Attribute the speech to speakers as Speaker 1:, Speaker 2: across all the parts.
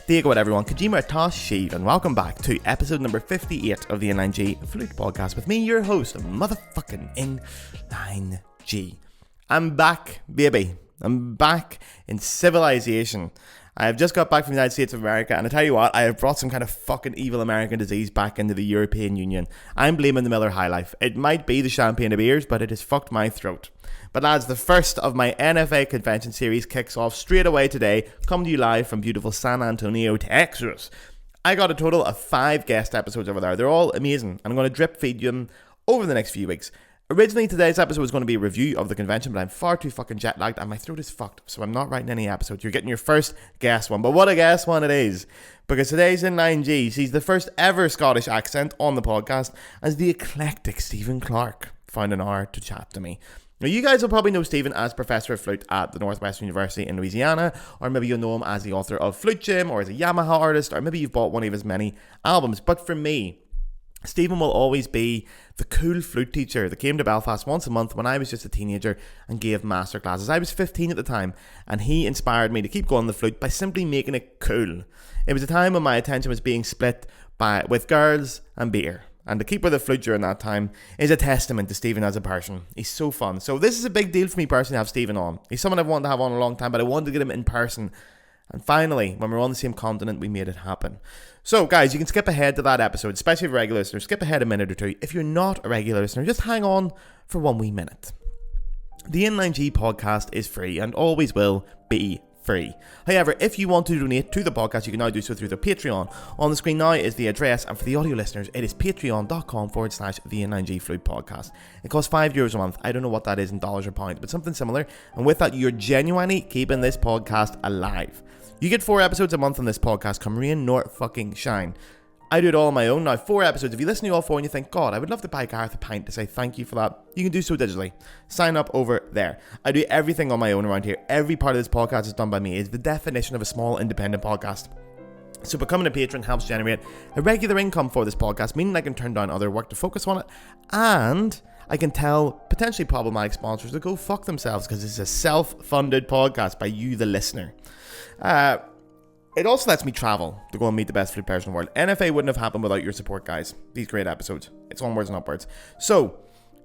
Speaker 1: Diego everyone, Kojima Tosh Sheev, and welcome back to episode number 58 of the Inline G Flute podcast with me, your host, motherfucking Inline G. I'm back, baby. I'm back in civilization. I have just got back from the United States of America, and I tell you what, I have brought some kind of fucking evil American disease back into the European Union. I'm blaming the Miller High Life. It might be the champagne of beers, but it has fucked my throat. But lads, the first of my NFA Convention series kicks off straight away today, coming to you live from beautiful San Antonio, Texas. I got a total of 5 guest episodes over there. They're all amazing, and I'm going to drip feed you them over the next few weeks. Originally, today's episode was going to be a review of the convention, but I'm far too fucking jet lagged and my throat is fucked, so I'm not writing any episodes. You're getting your first guest one, but what a guest one it is, because today's Inline G sees the first ever Scottish accent on the podcast as the eclectic Stephen Clark found an hour to chat to me. Now, you guys will probably know Stephen as Professor of Flute at the Northwestern University in Louisiana, or maybe you'll know him as the author of Flute Gym, or as a Yamaha artist, or maybe you've bought one of his many albums. But for me, Stephen will always be the cool flute teacher that came to Belfast once a month when I was just a teenager and gave master classes. I was 15 at the time, and he inspired me to keep going on the flute by simply making it cool. It was a time when my attention was being split with girls and beer. And to keep with the flute during that time is a testament to Stephen as a person. He's so fun. So this is a big deal for me personally to have Stephen on. He's someone I've wanted to have on a long time, but I wanted to get him in person. And finally, when we're on the same continent, we made it happen. So guys, you can skip ahead to that episode, especially if you're a regular listener. Skip ahead a minute or two. If you're not a regular listener, just hang on for 1 wee minute. The Inline G podcast is free and always will be free. However, if you want to donate to the podcast, you can now do so through the Patreon. On the screen now is the address, and for the audio listeners, it is patreon.com/the Inline G Flute podcast. It costs €5 a month. I don't know what that is in dollars or pounds, but something similar. And with that, you're genuinely keeping this podcast alive. You get 4 episodes a month on this podcast, come rain nor fucking shine. I do it all on my own. Now, 4 episodes. If you listen to all 4 and you think, God, I would love to buy Gareth a pint to say thank you for that, you can do so digitally. Sign up over there. I do everything on my own around here. Every part of this podcast is done by me. It's the definition of a small independent podcast. So becoming a patron helps generate a regular income for this podcast, meaning I can turn down other work to focus on it, and I can tell potentially problematic sponsors to go fuck themselves because it's a self-funded podcast by you, the listener. It also lets me travel to go and meet the best flute players in the world. NFA wouldn't have happened without your support, guys. These great episodes. It's onwards and upwards. So,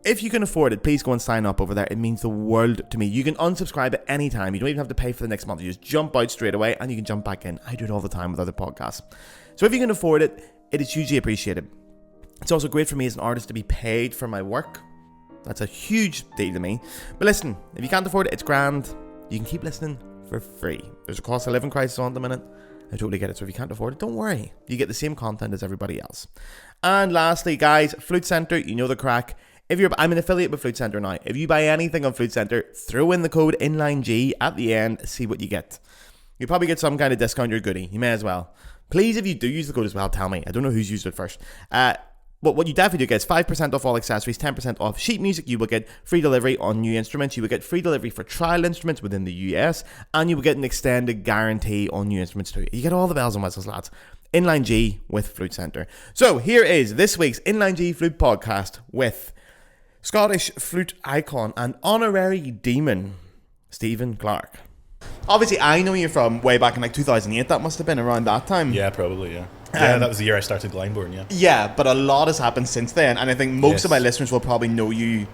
Speaker 1: if you can afford it, please go and sign up over there. It means the world to me. You can unsubscribe at any time. You don't even have to pay for the next month. You just jump out straight away and you can jump back in. I do it all the time with other podcasts. So if you can afford it, it is hugely appreciated. It's also great for me as an artist to be paid for my work. That's a huge deal to me. But listen, if you can't afford it, it's grand. You can keep listening for free. There's a cost of living crisis on at the minute. I totally get it. So if you can't afford it, don't worry. You get the same content as everybody else. And lastly, guys, Flute Centre, you know the crack. I'm an affiliate with Flute Centre now. If you buy anything on Flute Centre, throw in the code INLINEG at the end, see what you get. You probably get some kind of discount or goodie. You may as well. Please, if you do use the code as well, tell me. I don't know who's used it first. But what you definitely do get is 5% off all accessories, 10% off sheet music. You will get free delivery on new instruments. You will get free delivery for trial instruments within the US. And you will get an extended guarantee on new instruments too. You get all the bells and whistles, lads. Inline G with Flute Centre. So here is this week's Inline G Flute podcast with Scottish flute icon and honorary demon, Stephen Clark. Obviously, I know you from way back in like 2008. That must have been around that time.
Speaker 2: Yeah, probably, yeah. Yeah, that was the year I started Glyndebourne, yeah.
Speaker 1: Yeah, but a lot has happened since then, and I think most of my listeners will probably know you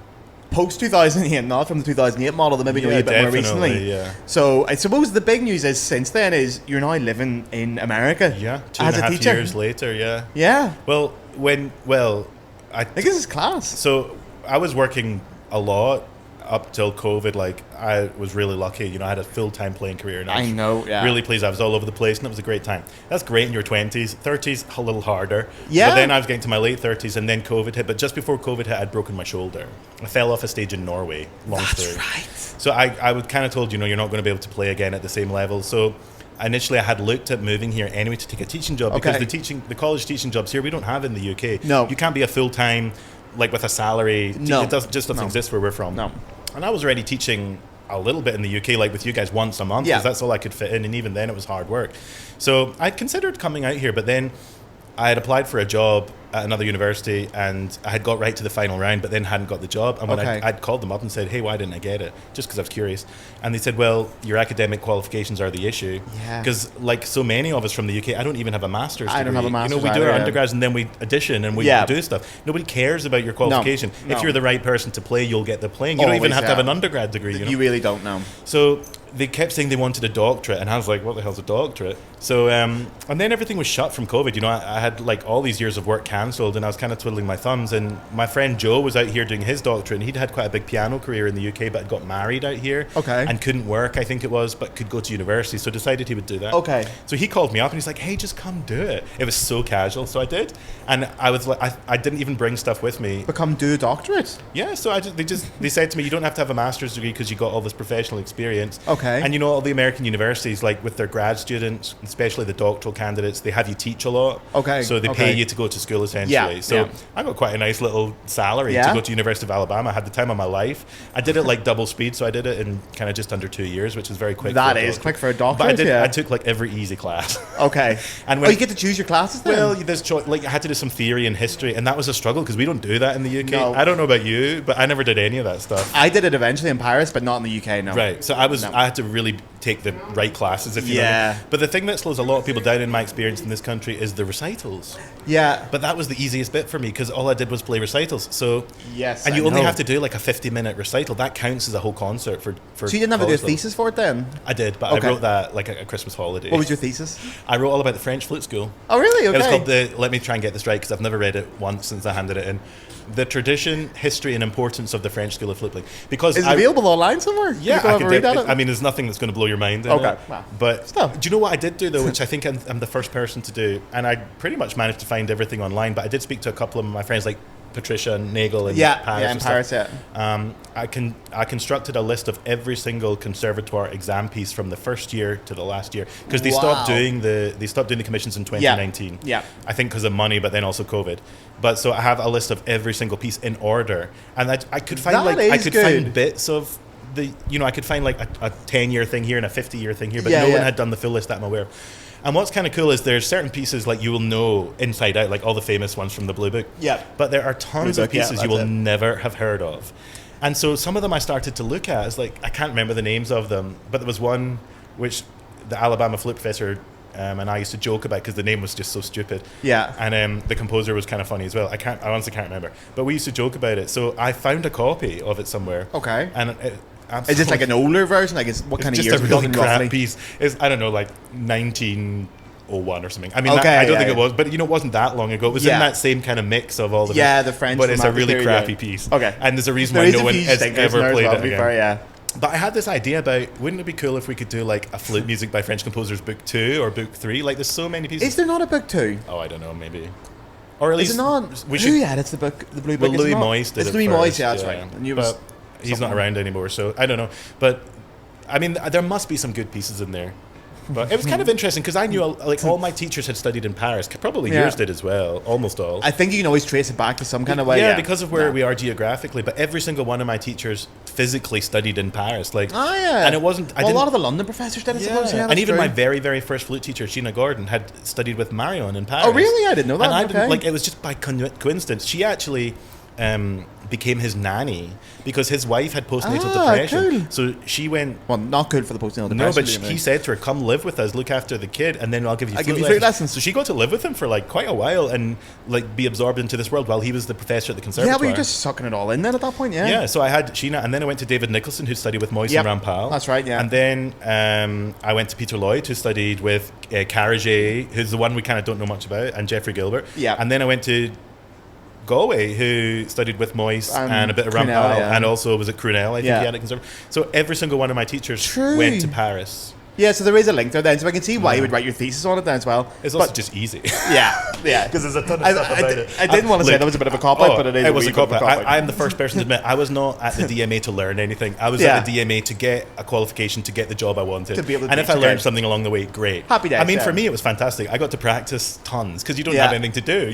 Speaker 1: post-2008, not from the 2008 model, that maybe know you a bit more recently.
Speaker 2: Yeah.
Speaker 1: So I suppose the big news is since then is you're now living in America.
Speaker 2: Yeah,
Speaker 1: as a
Speaker 2: 2.5
Speaker 1: teacher.
Speaker 2: years later, yeah.
Speaker 1: Yeah.
Speaker 2: I
Speaker 1: think this is class.
Speaker 2: So I was working a lot up till COVID. Like, I was really lucky, I had a full-time playing career, and I
Speaker 1: know, yeah.
Speaker 2: really pleased. I was all over the place, and it was a great time. That's great in your 20s. 30s, a little harder.
Speaker 1: Yeah.
Speaker 2: But then I was getting to my late 30s, and then COVID hit. But just before COVID hit, I'd broken my shoulder. I fell off a stage in Norway. Long story.
Speaker 1: That's right.
Speaker 2: So I was kind of told, you're not going to be able to play again at the same level. So initially I had looked at moving here anyway to take a teaching job, because the college teaching jobs here we don't have in the UK.
Speaker 1: No.
Speaker 2: You can't be a full-time, like with a salary.
Speaker 1: No.
Speaker 2: It just doesn't exist where we're from.
Speaker 1: No.
Speaker 2: And I was already teaching a little bit in the UK, like with you guys, once a month, because that's all I could fit in, and even then it was hard work. So I considered coming out here, but then I had applied for a job at another university and I had got right to the final round but then hadn't got the job, and when I'd called them up and said, hey, why didn't I get it, just because I was curious, and they said, well, your academic qualifications are the issue, because like so many of us from the UK, I don't even have a master's degree.
Speaker 3: I don't have a master's,
Speaker 2: we do our undergrads and then we audition and we do stuff. Nobody cares about your qualification. No. If you're the right person to play, you'll get the playing. You don't even have to have an undergrad degree.
Speaker 3: You really don't know.
Speaker 2: So they kept saying they wanted a doctorate, and I was like, what the hell's a doctorate? So and then everything was shut from COVID. I had like all these years of work cancelled, and I was kind of twiddling my thumbs, and my friend Joe was out here doing his doctorate, and he'd had quite a big piano career in the UK but had got married out here and couldn't work, I think it was, but could go to university, so decided he would do that. So he called me up and he's like, hey, just come do it. It was so casual, so I did, and I was like, I didn't even bring stuff with me.
Speaker 3: But come do a doctorate?
Speaker 2: Yeah, so they said to me, you don't have to have a master's degree because you got all this professional experience. And all the American universities, like with their grad students, especially the doctoral candidates, they have you teach a lot. So they pay you to go to school essentially. I got quite a nice little salary to go to University of Alabama. I had the time of my life. I did it like double speed, so I did it in kind of just under 2 years, which is very quick.
Speaker 3: That is quick for a doctorate.
Speaker 2: But I took like every easy class.
Speaker 3: And you get to choose your classes then?
Speaker 2: Well, there's like I had to do some theory and history, and that was a struggle because we don't do that in the UK. I don't know about you, but I never did any of that stuff.
Speaker 3: I did it eventually in Paris, but not in the UK. No.
Speaker 2: Right. So I had to really take the right classes, if you know. But the thing that slows a lot of people down in my experience in this country is the recitals. But that was the easiest bit for me because all I did was play recitals. So and you only have to do like a 50-minute recital. That counts as a whole concert for
Speaker 3: So you didn't have to do a thesis for it then?
Speaker 2: I did, but I wrote that like a Christmas holiday.
Speaker 3: What was your thesis?
Speaker 2: I wrote all about the French flute school.
Speaker 3: Oh really?
Speaker 2: It was called let me try and get this right because I've never read it once since I handed it in. The tradition, history, and importance of the French school of flute playing. Because
Speaker 3: is it available online somewhere?
Speaker 2: Yeah, I mean, there's nothing that's going to blow your mind.
Speaker 3: Wow.
Speaker 2: But do you know what I did do though, which I think I'm the first person to do, and I pretty much managed to find everything online. But I did speak to a couple of my friends, like Patricia and Nagel in Paris. I constructed a list of every single conservatoire exam piece from the first year to the last year because they stopped doing the commissions in 2019. I think because of money, but then also COVID. But so I have a list of every single piece in order, and I could find find bits of the I could find like a 10-year thing here and a 50-year thing here, but no one had done the full list that I'm aware of. And what's kind of cool is there's certain pieces like you will know inside out, like all the famous ones from the Blue Book. But there are tons of pieces you will never have heard of. And so some of them I started to look at. It's like, I can't remember the names of them, but there was one which the Alabama flute professor and I used to joke about because the name was just so stupid. And the composer was kind of funny as well. I honestly can't remember. But we used to joke about it. So I found a copy of it somewhere. And
Speaker 3: is this like an older version? Like, what kind of years?
Speaker 2: It's just a really crap piece. It's, I don't know, like 1901 or something. I mean, I don't think it was, but it wasn't that long ago. It was in that same kind of mix of all the
Speaker 3: the French.
Speaker 2: But it's a really crappy piece. And there's a reason why no one has ever played it again. But I had this idea about, wouldn't it be cool if we could do like a flute music by French composers book 2 or book 3? Like, there's so many pieces.
Speaker 3: Is there not a book 2?
Speaker 2: Oh, I don't know, maybe. Or at least
Speaker 3: is it not? Who edits the book? The Blue Book.
Speaker 2: Well, Louis Moyes did it.
Speaker 3: It's Louis Moyes, that's right. And
Speaker 2: he's not around anymore, so I don't know. But I mean, there must be some good pieces in there. But it was kind of interesting because I knew like all my teachers had studied in Paris. Probably yours did as well, almost all.
Speaker 3: I think you can always trace it back to some kind of way.
Speaker 2: Yeah, because of where we are geographically. But every single one of my teachers physically studied in Paris. Like, and it wasn't.
Speaker 3: A lot of the London professors did, I suppose.
Speaker 2: And even my very, very first flute teacher, Sheena Gordon, had studied with Marion in Paris.
Speaker 3: Oh, really? I didn't know that.
Speaker 2: And I didn't, like, it was just by coincidence. She actually became his nanny because his wife had postnatal depression.
Speaker 3: Cool.
Speaker 2: So she went...
Speaker 3: Well, not good for the postnatal depression.
Speaker 2: No, but he said to her, come live with us, look after the kid, and then I'll give you
Speaker 3: flute lessons.
Speaker 2: So she got to live with him for like quite a while and like be absorbed into this world while he was the professor at the conservatoire.
Speaker 3: Yeah, but you're just sucking it all in then at that point,
Speaker 2: Yeah, so I had Sheena, and then I went to David Nicholson, who studied with Moyes and Rampal.
Speaker 3: That's right,
Speaker 2: And then I went to Peter Lloyd, who studied with Carriger, who's the one we kind of don't know much about, and Jeffrey Gilbert. And then I went to Galway, who studied with Moyes and a bit of Rampal, and also was at Crunel, I think he had a conservatoire. So every single one of my teachers went to Paris.
Speaker 3: Yeah, so there is a link there then, so I can see why you would write your thesis on it then as well.
Speaker 2: It's also just easy.
Speaker 3: Yeah.
Speaker 2: Because there's a ton of stuff about it.
Speaker 3: I didn't want to say that was a bit of a cop-out, but it
Speaker 2: was a cop-out. I'm the first person to admit I was not at the DMA to learn anything. I was at the DMA to get a qualification to get the job I wanted.
Speaker 3: To be able to
Speaker 2: and if I learned something along the way, great.
Speaker 3: Happy days.
Speaker 2: I mean, for me, it was fantastic. I got to practice tons because you don't have anything to do.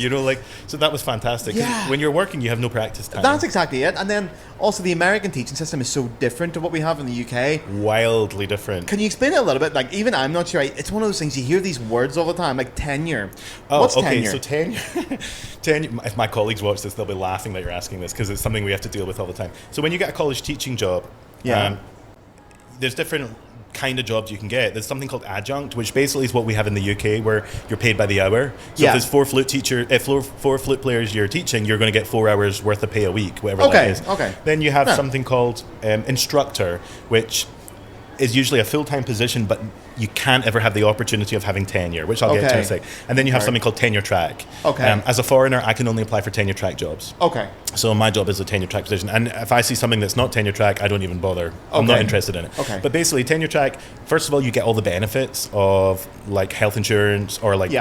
Speaker 2: So that was fantastic. When you're working, you have no practice time.
Speaker 3: That's exactly it. And then also the American teaching system is so different to what we have in the UK.
Speaker 2: Wildly different.
Speaker 3: Can you explain it a little little bit. Like, even I'm not sure. It's one of those things, you hear these words all the time, like tenure.
Speaker 2: Oh,
Speaker 3: What's
Speaker 2: okay,
Speaker 3: tenure?
Speaker 2: so tenure, if my colleagues watch this, they'll be laughing that you're asking this, because it's something we have to deal with all the time. So when you get a college teaching job, there's different kind of jobs you can get. There's something called adjunct, which basically is what we have in the UK, where you're paid by the hour. So if there's four flute players you're teaching, you're going to get 4 hours worth of pay a week, whatever that is. Then you have something called instructor, which is usually a full-time position, but you can't ever have the opportunity of having tenure, which I'll get to in a sec. And then you have something called tenure track. As a foreigner, I can only apply for tenure track jobs. So my job is a tenure track position. And if I see something that's not tenure track, I don't even bother. I'm not interested in it. But basically, tenure track, first of all, you get all the benefits of like health insurance or like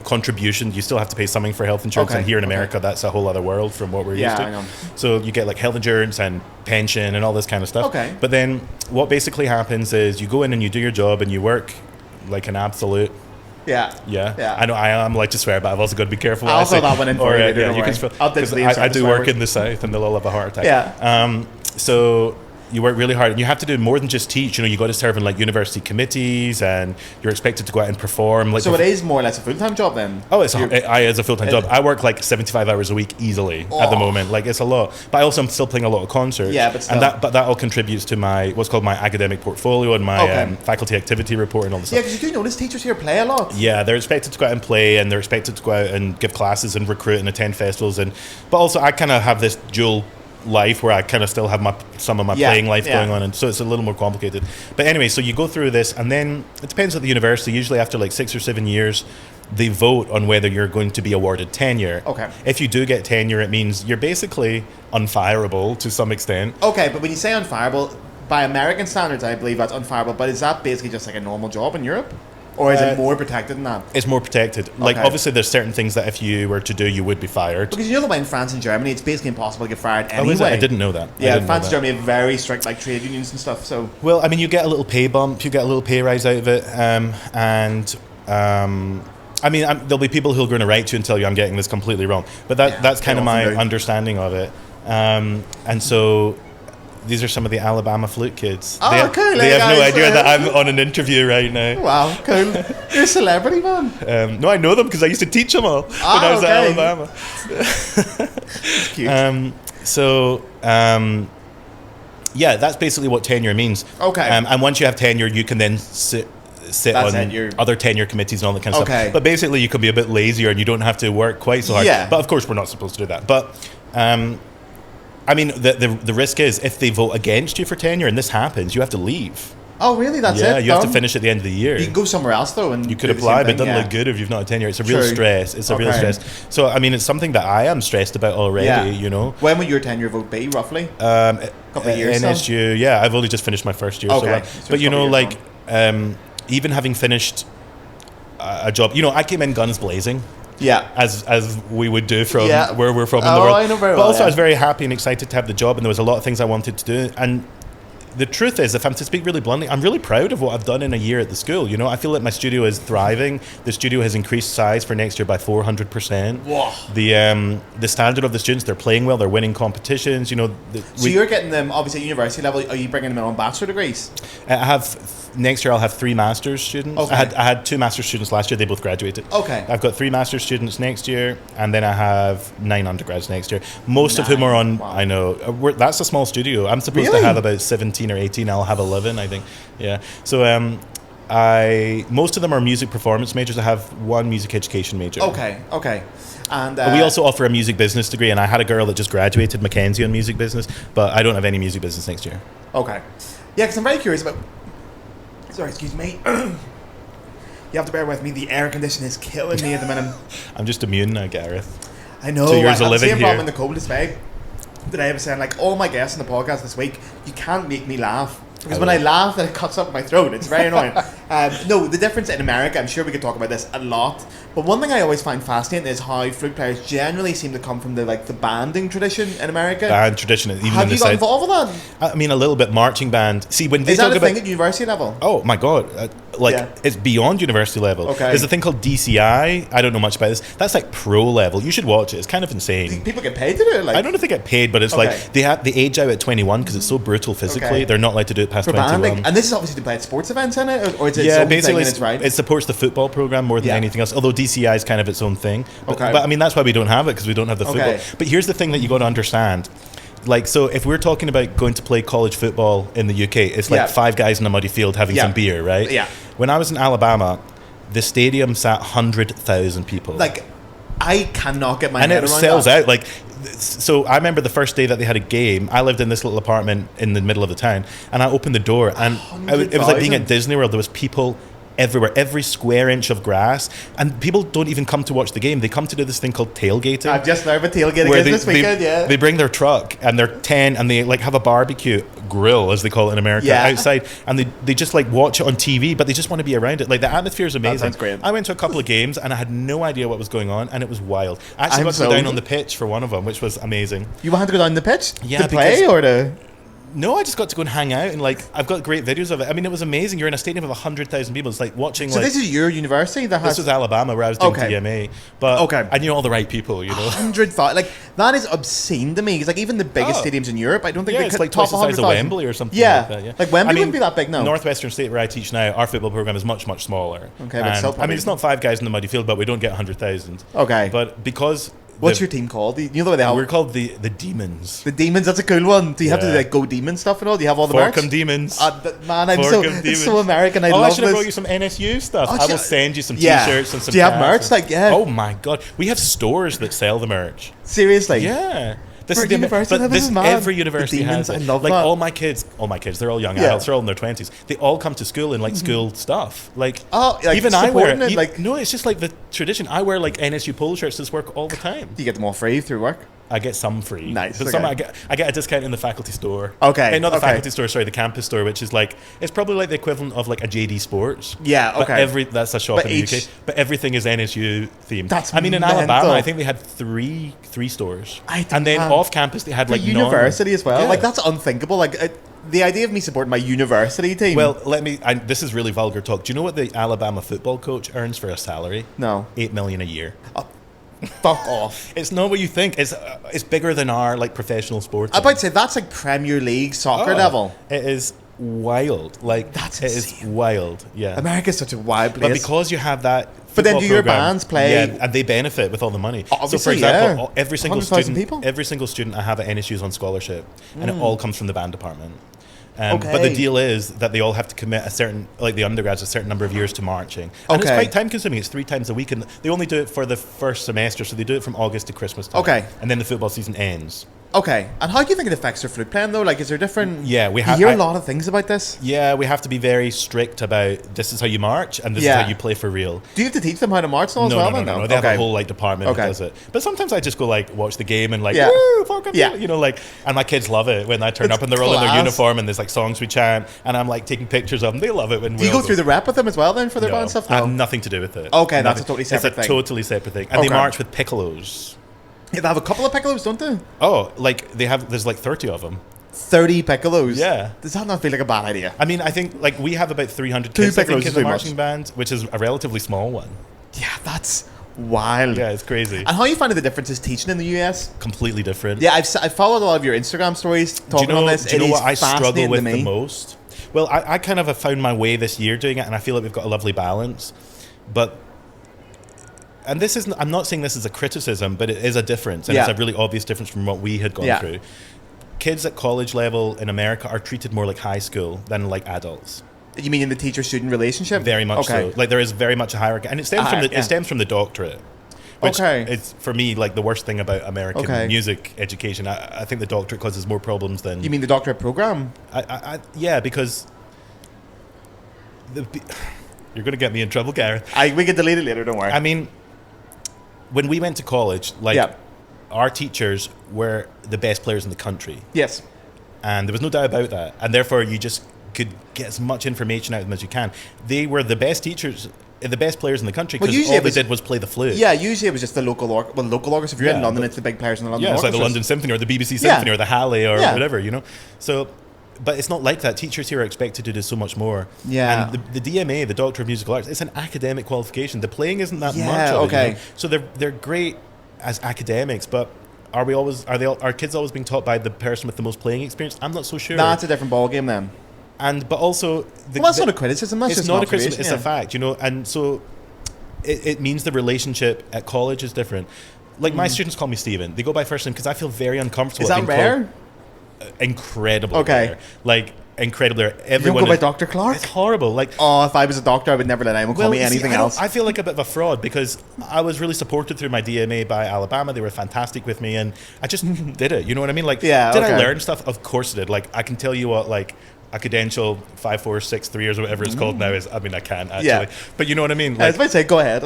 Speaker 2: contributions. You still have to pay something for health insurance. And here in America, that's a whole other world from what we're used to.
Speaker 3: I know.
Speaker 2: So you get like health insurance and pension and all this kind of stuff. But then what basically happens is you go in and you do your job and you work like an absolute. I know I am like to swear, but I've also got to be careful.
Speaker 3: I'll throw that one in for you. You can
Speaker 2: I do work in the South, and they'll all have a heart attack. So you work really hard, and you have to do more than just teach. You know, you got to serve in like university committees, and you're expected to go out and perform. Like,
Speaker 3: so it is more or less a full-time job then?
Speaker 2: Oh, it's a full-time job. I work like 75 hours a week easily at the moment. Like, it's a lot. But I also am still playing a lot of concerts.
Speaker 3: But still.
Speaker 2: And that all contributes to my what's called my academic portfolio and my faculty activity report and all this stuff.
Speaker 3: Because you do notice teachers here play a lot.
Speaker 2: Yeah, they're expected to go out and play, and they're expected to go out and give classes and recruit and attend festivals. But also I kind of have this dual life where I kind of still have some of my playing life going on, and so it's a little more complicated. But anyway, so you go through this, and then it depends at the university. Usually after like 6 or 7 years, they vote on whether you're going to be awarded tenure. If you do get tenure, it means you're basically unfireable to some extent.
Speaker 3: But when you say unfireable, by American standards, I believe that's unfireable. But is that basically just like a normal job in Europe? Or is it more protected than that?
Speaker 2: It's more protected. Like, obviously, there's certain things that if you were to do, you would be fired.
Speaker 3: Because you know that in France and Germany, it's basically impossible to get fired anyway.
Speaker 2: Oh, is it? I didn't know that.
Speaker 3: Yeah, France and Germany have very strict like trade unions and stuff. So,
Speaker 2: well, I mean, you get a little pay bump, you get a little pay rise out of it, I mean, there'll be people who are going to write to you and tell you I'm getting this completely wrong. But that's kind of my understanding of it. And so these are some of the Alabama Flute kids.
Speaker 3: Cool.
Speaker 2: They have no idea that I'm on an interview right now.
Speaker 3: Wow, cool. You're a celebrity, man.
Speaker 2: No, I know them because I used to teach them all when I was at Alabama.
Speaker 3: That's cute.
Speaker 2: That's basically what tenure means. And once you have tenure, you can then sit on other tenure committees and all that kind of stuff. But basically, you can be a bit lazier and you don't have to work quite so hard. But of course, we're not supposed to do that. But I mean, the risk is if they vote against you for tenure and this happens, you have to leave.
Speaker 3: Oh, really? That's it?
Speaker 2: Yeah, you have to finish at the end of the year.
Speaker 3: You can go somewhere else, though. And
Speaker 2: you could apply, but it doesn't look good if you've not a tenure. It's a real stress. It's a real stress. So, I mean, it's something that I am stressed about already, you know.
Speaker 3: When would your tenure vote be, roughly? A couple of years
Speaker 2: NSU, I've only just finished my first year. So but, you know, like, even having finished a job, you know, I came in guns blazing. As we would do from where we're from in the world.
Speaker 3: I know very
Speaker 2: well. But also I was very happy and excited to have the job, and there was a lot of things I wanted to do. And the truth is, if I'm to speak really bluntly, I'm really proud of what I've done in a year at the school. You know, I feel like my studio is thriving. The studio has increased size for next year by 400%.
Speaker 3: Wow.
Speaker 2: The standard of the students, they're playing well, they're winning competitions. You know.
Speaker 3: So you're getting them obviously at university level. Are you bringing them on bachelor degrees?
Speaker 2: Next year I'll have 3 master's students. I had 2 master's students last year. They both graduated. I've got 3 master's students next year, and then I have 9 undergrads next year. Most of whom are on. Wow. I know that's a small studio. I'm supposed to have about 17 or 18. I'll have 11, I think. Yeah. So most of them are music performance majors. I have 1 music education major.
Speaker 3: Okay. And
Speaker 2: we also offer a music business degree, and I had a girl that just graduated, Mackenzie, on music business, but I don't have any music business next year.
Speaker 3: Yeah, because I'm very curious about. Sorry, excuse me. You have to bear with me. The air conditioning is killing me at the minute.
Speaker 2: I'm just immune now, Gareth.
Speaker 3: I know.
Speaker 2: 2 years of living here.
Speaker 3: The same problem in the coldest bag. Today I was saying, like, all my guests on the podcast this week, you can't make me laugh. Because when I laugh, then it cuts up my throat. It's very annoying. No, the difference in America, I'm sure we could talk about this a lot. But one thing I always find fascinating is how flute players generally seem to come from the banding tradition in America.
Speaker 2: Band tradition, even
Speaker 3: Have
Speaker 2: in the
Speaker 3: you got
Speaker 2: South.
Speaker 3: Involved with that?
Speaker 2: I mean, a little bit marching band. See, when they
Speaker 3: Is that
Speaker 2: talk
Speaker 3: a
Speaker 2: about
Speaker 3: thing at university level?
Speaker 2: Oh my God! it's beyond university level.
Speaker 3: Okay.
Speaker 2: There's a thing called DCI. I don't know much about this. That's like pro level. You should watch it. It's kind of insane.
Speaker 3: People get paid to do it? Like,
Speaker 2: I don't know if they get paid, but it's like they age out at 21 because it's so brutal physically.
Speaker 3: Okay.
Speaker 2: They're not allowed to do it past
Speaker 3: for
Speaker 2: 21.
Speaker 3: Banding. And this is obviously to play at sports events in it? Or is it
Speaker 2: yeah,
Speaker 3: its own
Speaker 2: basically
Speaker 3: thing right?
Speaker 2: it supports the football program more than anything else, although DCI is kind of its own thing. But I mean, that's why we don't have it, because we don't have the football. But here's the thing that you got to understand. Like, so if we're talking about going to play college football in the UK, it's like 5 guys in a muddy field having some beer, right?
Speaker 3: Yeah.
Speaker 2: When I was in Alabama, the stadium sat 100,000 people.
Speaker 3: Like, I cannot get my head around that.
Speaker 2: And it sells out. Like, so I remember the first day that they had a game, I lived in this little apartment in the middle of the town, and I opened the door, and it was like being at Disney World. There was people everywhere, every square inch of grass, and people don't even come to watch the game. They come to do this thing called tailgating.
Speaker 3: I've just learned about tailgating this weekend.
Speaker 2: They bring their truck and their tent, and they like have a barbecue grill, as they call it in America, outside, and they just like watch it on TV, but they just want to be around it. Like, the atmosphere is amazing.
Speaker 3: That sounds great.
Speaker 2: I went to a couple of games and I had no idea what was going on, and it was wild. I actually got to go down on the pitch for one of them, which was amazing.
Speaker 3: You wanted to go down the pitch?
Speaker 2: Yeah,
Speaker 3: to play or to...
Speaker 2: No, I just got to go and hang out, and like I've got great videos of it. I mean, it was amazing. You're in a stadium of 100,000 people. It's like watching.
Speaker 3: So this is your university that has.
Speaker 2: This was Alabama, where I was doing DMA, but I knew all the right people. You know,
Speaker 3: 100,000. Like, that is obscene to me. Because like even the biggest stadiums in Europe, I don't think they
Speaker 2: it's
Speaker 3: could
Speaker 2: like
Speaker 3: top
Speaker 2: twice the size of Wembley or something.
Speaker 3: Yeah,
Speaker 2: like that, yeah.
Speaker 3: Like Wembley wouldn't be that big now.
Speaker 2: Northwestern State, where I teach now, our football program is much smaller.
Speaker 3: Okay, but still,
Speaker 2: I mean, it's not 5 guys in the muddy field, but we don't get 100,000.
Speaker 3: Okay,
Speaker 2: but because.
Speaker 3: What's your team called? You know the way they have?
Speaker 2: We're called the Demons.
Speaker 3: The Demons, that's a cool one. Do you have to do like Go Demon stuff and all? Do you have all the merch?
Speaker 2: Forkum Demons.
Speaker 3: Man, it's so American. I love this.
Speaker 2: I should have brought you some NSU stuff. I will send you some t-shirts and some.
Speaker 3: Do you have merch? Like,
Speaker 2: oh my god, we have stores that sell the merch.
Speaker 3: Seriously?
Speaker 2: Yeah. This
Speaker 3: is
Speaker 2: every university has it.
Speaker 3: I love
Speaker 2: like
Speaker 3: that.
Speaker 2: all my kids, they're all young adults, they're all in their 20s. They all come to school in like school stuff. Like, even I wear it. Like, no, it's just like the tradition. I wear like NSU polo shirts to work all the time.
Speaker 3: Do you get them all free through work?
Speaker 2: I get some free.
Speaker 3: Nice.
Speaker 2: But some I get a discount in the faculty store.
Speaker 3: Okay.
Speaker 2: Not the faculty store, sorry, the campus store, which is like, it's probably like the equivalent of like a JD Sports.
Speaker 3: Yeah, okay.
Speaker 2: But that's a shop in the UK. But everything is NSU themed.
Speaker 3: That's
Speaker 2: in Alabama, I think they had three stores. And then off campus they had like
Speaker 3: university as well. Yeah. Like, that's unthinkable. Like, the idea of me supporting my university team.
Speaker 2: Well, this is really vulgar talk. Do you know what the Alabama football coach earns for a salary?
Speaker 3: No.
Speaker 2: $8 million a year.
Speaker 3: Fuck off.
Speaker 2: It's not what you think. It's bigger than our like professional sports.
Speaker 3: I'm about to say that's like Premier League soccer level.
Speaker 2: It is wild. Like,
Speaker 3: that's
Speaker 2: insane. It is wild. Yeah.
Speaker 3: America's such a wild place.
Speaker 2: But because you have that.
Speaker 3: But then do your bands play?
Speaker 2: Yeah, and they benefit with all the money.
Speaker 3: Obviously,
Speaker 2: so for example, every single student I have at NSU is on scholarship, and it all comes from the band department. But the deal is that they all have to commit the undergrads, a certain number of years to marching. And it's quite time consuming. It's 3 times a week, and they only do it for the first semester, so they do it from August to Christmas time.
Speaker 3: Okay.
Speaker 2: And then the football season ends.
Speaker 3: Okay. And how do you think it affects their flute playing, though? Like, is there different...
Speaker 2: Yeah, we
Speaker 3: have... You hear a lot of things about this?
Speaker 2: Yeah, we have to be very strict about this is how you march, and this is how you play for real.
Speaker 3: Do you have to teach them how to march as well?
Speaker 2: No. They have a whole, department that does it. But sometimes I just go, watch the game and, woo, fucking and my kids love it when I turn up and they're all in their uniform and there's, songs we chant, and I'm, taking pictures of them. They love it when we...
Speaker 3: Do you go through the rep with them as well, then, for their band stuff?
Speaker 2: No, nothing to do with it.
Speaker 3: Okay, that's a totally separate thing.
Speaker 2: It's a totally separate thing. And they march with piccolos.
Speaker 3: Yeah, they have a couple of piccolos, don't they?
Speaker 2: Oh, there's 30 of them.
Speaker 3: 30 piccolos?
Speaker 2: Yeah.
Speaker 3: Does that not feel like a bad idea?
Speaker 2: I mean, I think, we have about 300 kids, I think, in the marching band, which is a relatively small one.
Speaker 3: Yeah, that's wild.
Speaker 2: Yeah, it's crazy.
Speaker 3: And how are you finding the differences teaching in the US?
Speaker 2: Completely different.
Speaker 3: Yeah, I've followed a lot of your Instagram stories talking on this.
Speaker 2: Do you know what I struggle with the most? Well, I kind of have found my way this year doing it, and I feel like we've got a lovely balance. But... And this isn't, I'm not saying this is a criticism, but it is a difference. And it's a really obvious difference from what we had gone through. Kids at college level in America are treated more like high school than like adults.
Speaker 3: You mean in the teacher-student relationship?
Speaker 2: Very much so. There is very much a hierarchy. And it stems from the doctorate. Which it's, for me, the worst thing about American music education. I think the doctorate causes more problems than...
Speaker 3: You mean the doctorate program?
Speaker 2: Yeah, because... You're going to get me in trouble, Gareth.
Speaker 3: We can delete it later, don't worry.
Speaker 2: I mean... When we went to college, our teachers were the best players in the country.
Speaker 3: Yes.
Speaker 2: And there was no doubt about that. And therefore, you just could get as much information out of them as you can. They were the best teachers, the best players in the country, because all they did was play the flute.
Speaker 3: Yeah, usually it was just the local orchestra. If you're in London, it's the big players in the London orchestra.
Speaker 2: Yeah, it's like the London Symphony or the BBC Symphony or the Halle or whatever, So... but it's not like that. Teachers here are expected to do so much more.
Speaker 3: Yeah.
Speaker 2: And the DMA, the Doctor of Musical Arts, it's an academic qualification. The playing isn't that much of
Speaker 3: okay.
Speaker 2: it. You know? So they're great as academics, but are kids always being taught by the person with the most playing experience? I'm not so sure.
Speaker 3: That's a different ballgame then.
Speaker 2: But also,
Speaker 3: that's not a criticism. That's
Speaker 2: it's
Speaker 3: just
Speaker 2: not a criticism. It's a fact, you know. And so it means the relationship at college is different. Like my students call me Stephen. They go by first name because I feel very uncomfortable.
Speaker 3: Is that rare?
Speaker 2: Incredibly rare. Like incredibly rare.
Speaker 3: Everyone you don't go by Dr. Clark?
Speaker 2: It's horrible. Like,
Speaker 3: if I was a doctor, I would never let anyone call me anything else.
Speaker 2: I feel like a bit of a fraud because I was really supported through my DMA by Alabama. They were fantastic with me, and I just did it. You know what I mean? Like, did I learn stuff? Of course I did. Like, I can tell you what, like, a credential 5463 or whatever it's called now is. I mean, I can't actually, but you know what I mean. Like,
Speaker 3: I was about to say, go ahead.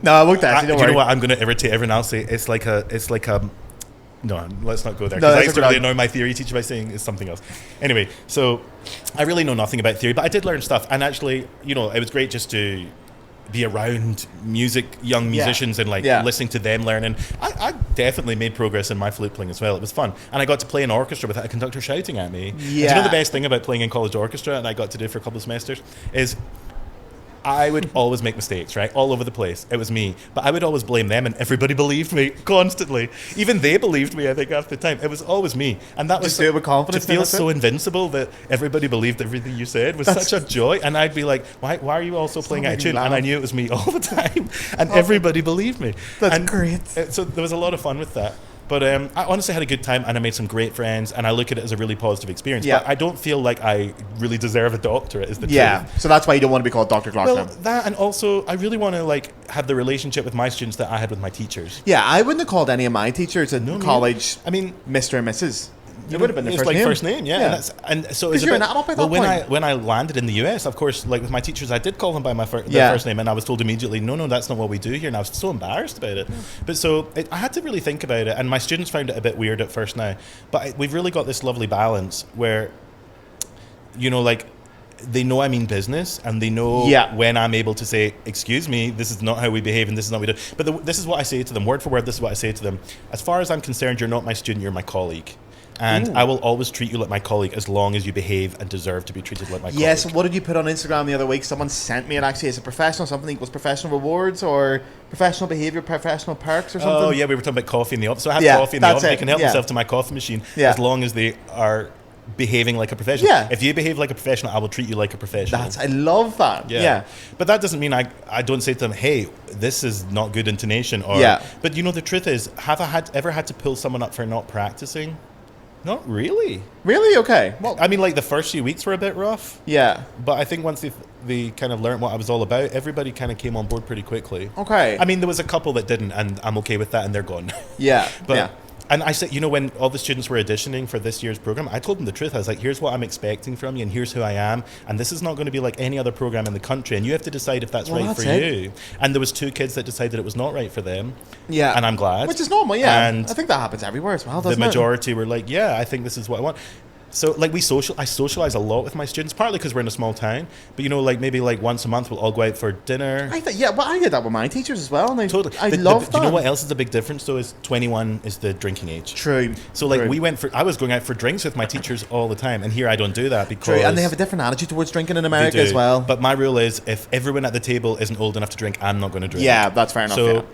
Speaker 3: No, I won't actually.
Speaker 2: Do you know what? I'm going to irritate everyone else. It's like a. No, let's not go there. Because I used to really annoy my theory teacher by saying it's something else. Anyway, so I really know nothing about theory, but I did learn stuff. And actually, you know, it was great just to be around young musicians and listening to them learning. I definitely made progress in my flute playing as well. It was fun. And I got to play in orchestra without a conductor shouting at me. Yeah. And do you know the best thing about playing in college orchestra, and I got to do for a couple of semesters, is I would always make mistakes, right? All over the place. It was me. But I would always blame them, and everybody believed me constantly. Even they believed me, I think, half the time. It was always me. And that was
Speaker 3: do it with confidence.
Speaker 2: To feel so invincible that everybody believed everything you said was such a joy. And I'd be like, why are you also playing out of tune? And I knew it was me all the time. And everybody believed me.
Speaker 3: That's great.
Speaker 2: So there was a lot of fun with that. But I honestly had a good time, and I made some great friends, and I look at it as a really positive experience. But I don't feel like I really deserve a doctorate, is the truth.
Speaker 3: So that's why you don't want to be called Dr. Clark.
Speaker 2: Well, that, and also I really want to have the relationship with my students that I had with my teachers.
Speaker 3: Yeah, I wouldn't have called any of my teachers in college. I mean, Mr. and Mrs. It would have been their first name.
Speaker 2: Yeah. And so it's
Speaker 3: you're an adult by that point.
Speaker 2: When I landed in the US, of course, like with my teachers, I did call them by their first name, and I was told immediately, no, that's not what we do here, and I was so embarrassed about it. But so I had to really think about it, and my students found it a bit weird at first now, but we've really got this lovely balance where, you know, like, they know I mean business, and they know when I'm able to say, excuse me, this is not how we behave, and this is not what we do. But this is what I say to them, word for word, this is what I say to them. As far as I'm concerned, you're not my student, you're my colleague. And I will always treat you like my colleague as long as you behave and deserve to be treated like my colleague.
Speaker 3: Yes, what did you put on Instagram the other week? Someone sent me it actually. Is it professional something equals professional rewards or professional behaviour, professional perks or something?
Speaker 2: Oh, yeah, we were talking about coffee in the office. So I have coffee in the office. They can help themselves to my coffee machine as long as they are behaving like a professional. Yeah. If you behave like a professional, I will treat you like a professional.
Speaker 3: I love that. Yeah.
Speaker 2: But that doesn't mean I don't say to them, hey, this is not good intonation. But you know, the truth is, have I ever had to pull someone up for not practicing? Not really.
Speaker 3: Really? Okay.
Speaker 2: Well, I mean, like the first few weeks were a bit rough. Yeah. But I think once they kind of learned what I was all about, everybody kind of came on board pretty quickly.
Speaker 3: Okay.
Speaker 2: I mean, there was a couple that didn't, and I'm okay with that, and they're gone.
Speaker 3: Yeah.
Speaker 2: And I said, you know, when all the students were auditioning for this year's program, I told them the truth. I was like, here's what I'm expecting from you, and here's who I am, and this is not going to be like any other program in the country, and you have to decide if that's right for you. And there was 2 kids that decided it was not right for them. Yeah. And I'm glad.
Speaker 3: Which is normal, yeah. And I think that happens everywhere as well, doesn't
Speaker 2: it? The majority were like, yeah, I think this is what I want. So, like, I socialize a lot with my students, partly because we're in a small town. But, you know, like, maybe, like, once a month we'll all go out for dinner.
Speaker 3: I did that with my teachers as well. And
Speaker 2: totally.
Speaker 3: I love that.
Speaker 2: Do you know what else is a big difference, though, is 21 is the drinking age.
Speaker 3: True.
Speaker 2: So, like, I was going out for drinks with my teachers all the time. And here I don't do that because...
Speaker 3: True, and they have a different attitude towards drinking in America as well.
Speaker 2: But my rule is, if everyone at the table isn't old enough to drink, I'm not going to drink.
Speaker 3: Yeah, that's fair enough.
Speaker 2: So,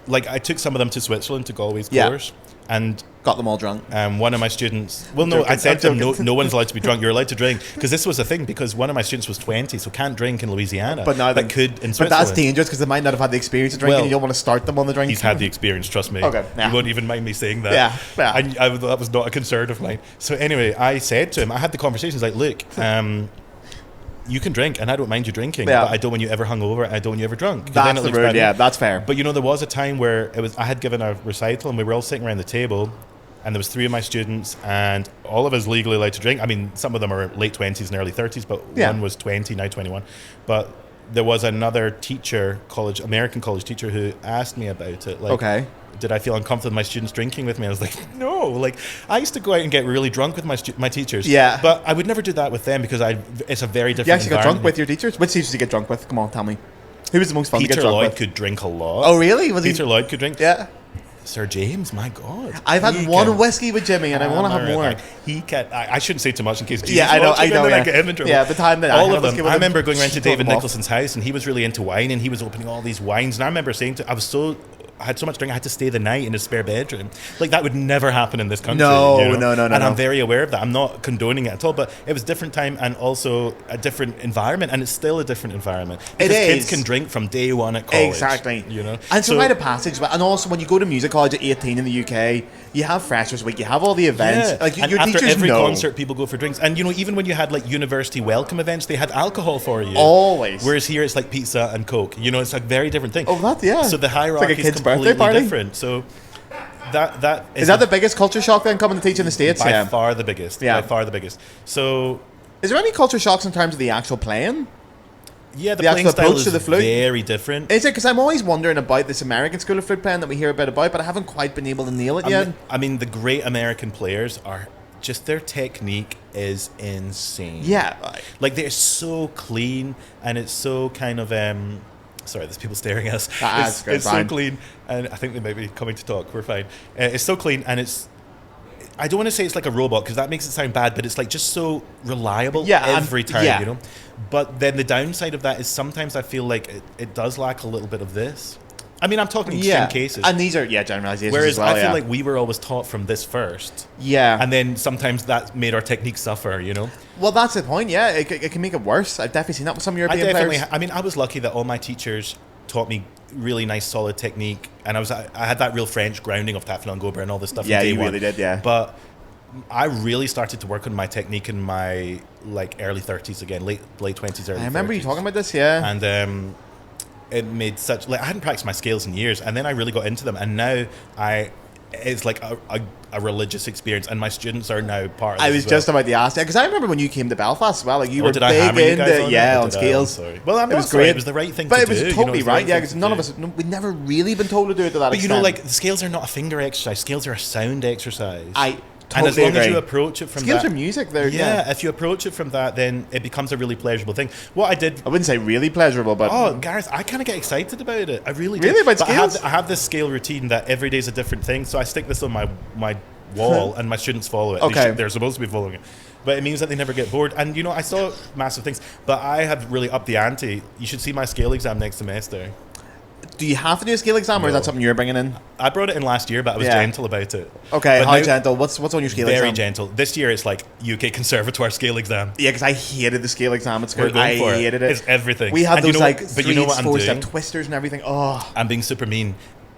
Speaker 2: like, I took some of them to Switzerland, to Galway's course. And...
Speaker 3: got them all drunk.
Speaker 2: One of my students... Well, no, I said to them, no one's allowed to be drunk. You're allowed to drink. Because this was a thing, because one of my students was 20, so can't drink in Louisiana. But could in Switzerland.
Speaker 3: But that's dangerous, because they might not have had the experience of drinking, and you don't want to start them on the drink.
Speaker 2: He's had the experience, trust me.
Speaker 3: Okay. Yeah.
Speaker 2: You won't even mind me saying that. Yeah. That was not a concern of mine. So anyway, I said to him, I had the conversations like, look... you can drink, and I don't mind you drinking, but I don't want you ever hungover, and I don't want you ever drunk.
Speaker 3: That's the rude, that's fair.
Speaker 2: But you know, there was a time where I had given a recital, and we were all sitting around the table, and there was 3 of my students, and all of us legally allowed to drink. I mean, some of them are late 20s and early 30s, but one was 20, now 21. But there was another teacher, American college teacher, who asked me about it. Like, did I feel uncomfortable with my students drinking with me? I was like, no. Like, I used to go out and get really drunk with my teachers. Yeah. But I would never do that with them because it's a very different.
Speaker 3: You actually got drunk with your teachers? Which teachers did you get drunk with? Come on, tell me. Who was the most fun to get drunk with?
Speaker 2: Peter Lloyd could drink a lot.
Speaker 3: Oh, really?
Speaker 2: Peter Lloyd could drink.
Speaker 3: Yeah.
Speaker 2: Sir James, my God.
Speaker 3: I've had one whiskey with Jimmy and I want to have more.
Speaker 2: Like, he can. I shouldn't say too much in case Jesus
Speaker 3: I know.
Speaker 2: Then I get him in trouble.
Speaker 3: Yeah, the time that
Speaker 2: all of them. I remember going around to David Nicholson's house and he was really into wine and he was opening all these wines. And I remember saying I had so much drink, I had to stay the night in his spare bedroom. Like, that would never happen in this country.
Speaker 3: No.
Speaker 2: And I'm very aware of that. I'm not condoning it at all, but it was a different time and also a different environment, and it's still a different environment. Because kids can drink from day one at college.
Speaker 3: Exactly.
Speaker 2: You know?
Speaker 3: And so rite of passage, and also when you go to music college at 18 in the UK, you have Freshers Week, you have all the events.
Speaker 2: Yeah.
Speaker 3: Like,
Speaker 2: and
Speaker 3: your
Speaker 2: after
Speaker 3: teachers
Speaker 2: every
Speaker 3: know.
Speaker 2: concert, people go for drinks. And, even when you had, like, university welcome events, they had alcohol for you.
Speaker 3: Always.
Speaker 2: Whereas here, it's like pizza and Coke. It's a very different thing.
Speaker 3: Oh, So
Speaker 2: the hierarchy is completely different. So that
Speaker 3: is that the biggest culture shock then coming to teach in the States?
Speaker 2: By far the biggest.
Speaker 3: Yeah.
Speaker 2: By far the biggest. So,
Speaker 3: is there any culture shocks in terms of the actual playing?
Speaker 2: Yeah, the playing style is
Speaker 3: to the flute?
Speaker 2: Very different.
Speaker 3: Is it? Because I'm always wondering about this American school of flute playing that we hear a bit about, but I haven't quite been able to nail it yet.
Speaker 2: I mean, the great American players are just, their technique is insane.
Speaker 3: Yeah.
Speaker 2: Like, they're so clean, and it's so kind of... sorry, there's people staring at us. It's so clean, and I think they might be coming to talk. We're fine. It's so clean, and it's... I don't want to say it's like a robot, because that makes it sound bad, but it's like just so reliable every time, But then the downside of that is sometimes I feel like it does lack a little bit of this. I mean, I'm talking extreme cases.
Speaker 3: And these are, generalizations
Speaker 2: Whereas
Speaker 3: as well,
Speaker 2: I feel like we were always taught from this first.
Speaker 3: Yeah.
Speaker 2: And then sometimes that made our technique suffer,
Speaker 3: Well, that's the point, yeah. It can make it worse. I've definitely seen that with some European players.
Speaker 2: I mean, I was lucky that all my teachers taught me really nice, solid technique. And I had that real French grounding of Tafel and Gober and all this stuff.
Speaker 3: Yeah, you really did, yeah.
Speaker 2: But I really started to work on my technique in my early 30s again, late 20s, early 30s.
Speaker 3: I remember you talking about this, yeah.
Speaker 2: And it made such... I hadn't practiced my scales in years, and then I really got into them. And now it's like a religious experience, and my students are now part of it.
Speaker 3: I was just about to ask, because I remember when you came to Belfast as well, like you were
Speaker 2: did I hammer
Speaker 3: big
Speaker 2: you guys
Speaker 3: into
Speaker 2: on
Speaker 3: on scales.
Speaker 2: Sorry. Well, I'm
Speaker 3: it
Speaker 2: not
Speaker 3: was
Speaker 2: sorry.
Speaker 3: great.
Speaker 2: It was the right thing
Speaker 3: but
Speaker 2: to do.
Speaker 3: But it was totally right, yeah, because none of us, we'd never really been told to do it to that extent.
Speaker 2: But the scales are not a finger exercise. Scales are a sound exercise.
Speaker 3: Totally
Speaker 2: and as long
Speaker 3: agree.
Speaker 2: as you approach it from
Speaker 3: scales are music, they're
Speaker 2: if you approach it from that, then it becomes a really pleasurable thing. What I did,
Speaker 3: I wouldn't say really pleasurable, but
Speaker 2: Gareth, I kind of get excited about it. I really
Speaker 3: do. Really about
Speaker 2: but
Speaker 3: scales?
Speaker 2: I have this scale routine that every day is a different thing. So I stick this on my wall, and my students follow it.
Speaker 3: Okay,
Speaker 2: they're supposed to be following it. But it means that they never get bored. And I saw massive things, but I have really upped the ante. You should see my scale exam next semester.
Speaker 3: Do you have to do a scale exam, or is that something you're bringing in?
Speaker 2: I brought it in last year, but I was gentle about it.
Speaker 3: Okay,
Speaker 2: but
Speaker 3: how gentle? What's on your scale exam?
Speaker 2: Very gentle. This year it's like UK Conservatoire scale exam.
Speaker 3: Yeah, because I hated the scale exam at school.
Speaker 2: I
Speaker 3: hated it.
Speaker 2: It's everything.
Speaker 3: We had those
Speaker 2: but you know what I'm doing?
Speaker 3: 4-step twisters and everything. Oh,
Speaker 2: I'm being super mean.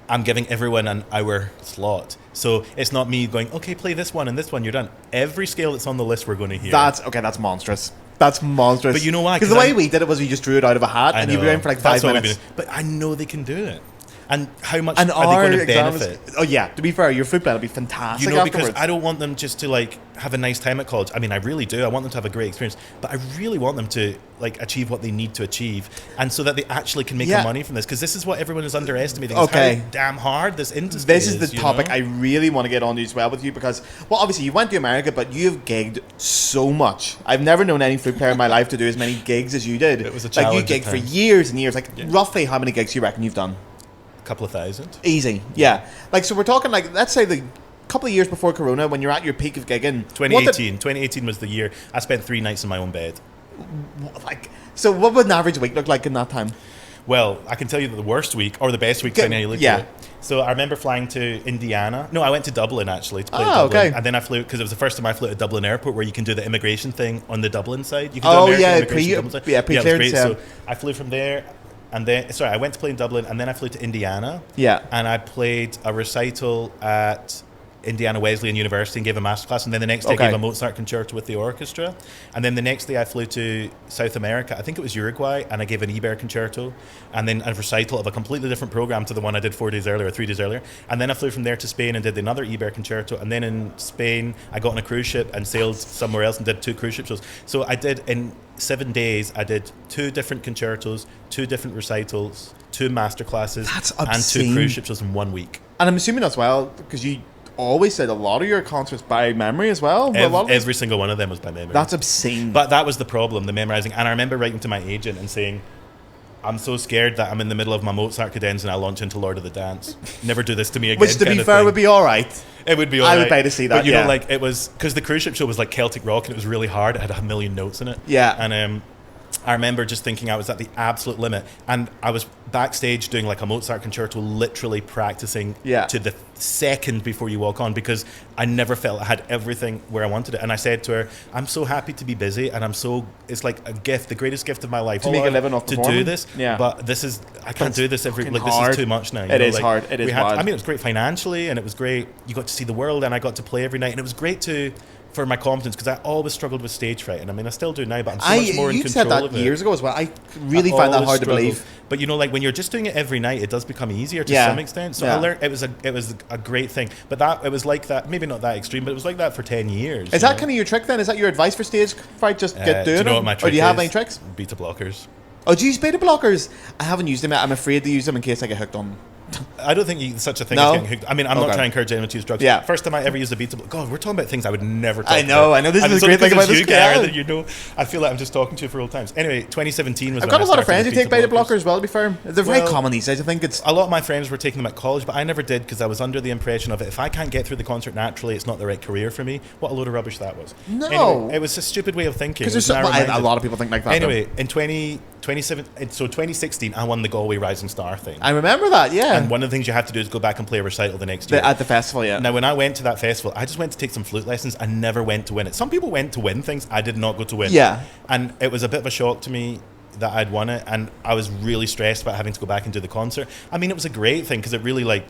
Speaker 2: I'm giving everyone an hour slot. So it's not me going, okay, play this one and this one, you're done. Every scale that's on the list we're going to hear.
Speaker 3: That's monstrous. That's monstrous.
Speaker 2: But you know why?
Speaker 3: Because the way we did it was we just drew it out of a hat and you were in for like 5 minutes.
Speaker 2: But I know they can do it. And how much are they going to benefit?
Speaker 3: To be fair, your flute player will be fantastic
Speaker 2: because I don't want them just to have a nice time at college. I mean, I really do. I want them to have a great experience, but I really want them to achieve what they need to achieve, and so that they actually can make money from this. Because this is what everyone is underestimating. Is how damn hard this industry is.
Speaker 3: This is the topic I really want to get on to as well with you, because obviously you went to America, but you've gigged so much. I've never known any flute player in my life to do as many gigs as you did.
Speaker 2: It was a challenge.
Speaker 3: You gigged for years and years. Roughly, how many gigs do you reckon you've done?
Speaker 2: Couple of thousand.
Speaker 3: Easy, yeah. So we're talking let's say the couple of years before Corona, when you're at your peak of gigging.
Speaker 2: 2018 was the year I spent 3 nights in my own bed.
Speaker 3: So what would an average week look like in that time?
Speaker 2: Well, I can tell you that the worst week or the best week, depending how you look at it. So I remember flying to Indiana. No, I went to Dublin actually to play Dublin. Okay. And then I flew, because it was the first time I flew to Dublin Airport, where you can do the immigration thing on the Dublin side. You can do immigration side.
Speaker 3: pre-clearance.
Speaker 2: So I flew from there. And then, I went to play in Dublin, and then I flew to Indiana.
Speaker 3: Yeah.
Speaker 2: And I played a recital at Indiana Wesleyan University and gave a masterclass. And then the next day I gave a Mozart concerto with the orchestra. And then the next day I flew to South America. I think it was Uruguay, and I gave an Eber concerto. And then a recital of a completely different program to the one I did 4 days earlier or 3 days earlier. And then I flew from there to Spain and did another Eber concerto. And then in Spain, I got on a cruise ship and sailed somewhere else and did 2 cruise ship shows. So I did, in 7 days, I did 2 different concertos, 2 different recitals, 2 masterclasses, and 2 cruise ship shows in 1 week.
Speaker 3: And I'm assuming as well, because you always said a lot of your concerts by memory as well.
Speaker 2: Every single one of them was by memory.
Speaker 3: That's obscene.
Speaker 2: But that was the problem, the memorizing. And I remember writing to my agent and saying, I'm so scared that I'm in the middle of my Mozart cadenza and I launch into Lord of the Dance. Never do this to me again.
Speaker 3: Which, to be fair, would be all right.
Speaker 2: It would be all right.
Speaker 3: I would pay to see that.
Speaker 2: But you know, like, it was because the cruise ship show was like Celtic rock and it was really hard. It had 1 million notes in it.
Speaker 3: Yeah.
Speaker 2: And I remember just thinking I was at the absolute limit, and I was backstage doing like a Mozart concerto, literally practicing to the second before you walk on, because I never felt I had everything where I wanted it. And I said to her, I'm so happy to be busy, and it's like a gift, the greatest gift of my life
Speaker 3: to make a living off
Speaker 2: to
Speaker 3: performing.
Speaker 2: Do this.
Speaker 3: Yeah.
Speaker 2: But I can't do this every, like,
Speaker 3: hard.
Speaker 2: this is too much now.
Speaker 3: It is hard. It is hard.
Speaker 2: I mean, it was great financially, and it was great. You got to see the world, and I got to play every night, and it was great for my confidence, because I always struggled with stage fright, and I mean I still do now, but I'm so much more in control of it. You said that
Speaker 3: years ago as well. I really find that hard to believe.
Speaker 2: But you know, like when you're just doing it every night, it does become easier to some extent. So I learned it was a great thing. But it was like that, maybe not that extreme, but it was like that for 10 years.
Speaker 3: Is that kind of your trick then? Is that your advice for stage fright? Just get doing it?
Speaker 2: Do you know what my trick
Speaker 3: or do you have any tricks?
Speaker 2: Beta blockers.
Speaker 3: Oh, do you use beta blockers? I haven't used them yet. I'm afraid to use them in case I get hooked on them.
Speaker 2: I don't think such a thing as getting hooked. I mean, I'm not trying to encourage anyone to use drugs.
Speaker 3: Yeah.
Speaker 2: First time I ever used a beta blocker. God, we're talking about things I would never talk about.
Speaker 3: I know. This is the great thing about this.
Speaker 2: Gary, that you know, I feel like I'm just talking to you for old times. Anyway, 2017 was.
Speaker 3: I've got a lot of friends who take beta blockers as well, to be fair. They're very common these days. I think it's.
Speaker 2: A lot of my friends were taking them at college, but I never did, because I was under the impression of it. If I can't get through the concert naturally, it's not the right career for me. What a load of rubbish that was.
Speaker 3: No.
Speaker 2: Anyway, it was a stupid way of thinking.
Speaker 3: Because a lot of people think like that.
Speaker 2: Anyway, in 2016, I won the Galway Rising Star thing.
Speaker 3: I remember that, yeah.
Speaker 2: And one of the things you have to do is go back and play a recital the next year.
Speaker 3: At the festival, yeah.
Speaker 2: Now, when I went to that festival, I just went to take some flute lessons. I never went to win it. Some people went to win things. I did not go to win.
Speaker 3: Yeah.
Speaker 2: And it was a bit of a shock to me that I'd won it, and I was really stressed about having to go back and do the concert. I mean, it was a great thing, because it really, like,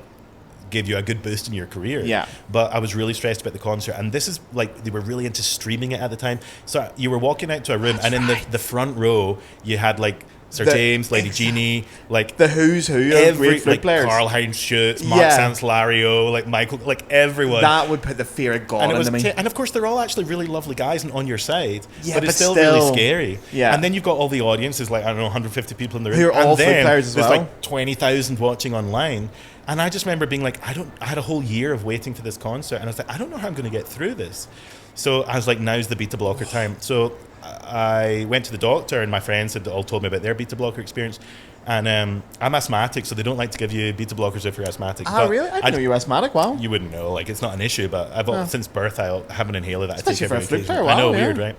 Speaker 2: gave you a good boost in your career.
Speaker 3: Yeah.
Speaker 2: But I was really stressed about the concert, and this is like, they were really into streaming it at the time. So you were walking out to a room, and in the front row you had like Sir James, Lady Jeannie, like
Speaker 3: the who's who of great flute players.
Speaker 2: Karl-Heinz Schutz, Mark Sanslario, like Michael, like everyone.
Speaker 3: That would put the fear of God into me.
Speaker 2: And of course, they're all actually really lovely guys and on your side.
Speaker 3: Yeah,
Speaker 2: but it's still really scary.
Speaker 3: Yeah.
Speaker 2: And then you've got all the audiences, like, I don't know, 150 people in the room.
Speaker 3: Who are all flute players as well.
Speaker 2: There's like 20,000 watching online. And I just remember being like, I had a whole year of waiting for this concert, and I was like, I don't know how I'm going to get through this. So I was like, now's the beta blocker time. So I went to the doctor, and my friends had all told me about their beta blocker experience. And I'm asthmatic, so they don't like to give you beta blockers if you're asthmatic.
Speaker 3: Ah, really? I didn't know you were asthmatic. Wow.
Speaker 2: You wouldn't know. Like, it's not an issue, but since birth I have an inhaler that
Speaker 3: Especially
Speaker 2: I take every occasion.
Speaker 3: Wow,
Speaker 2: I know, weird, right?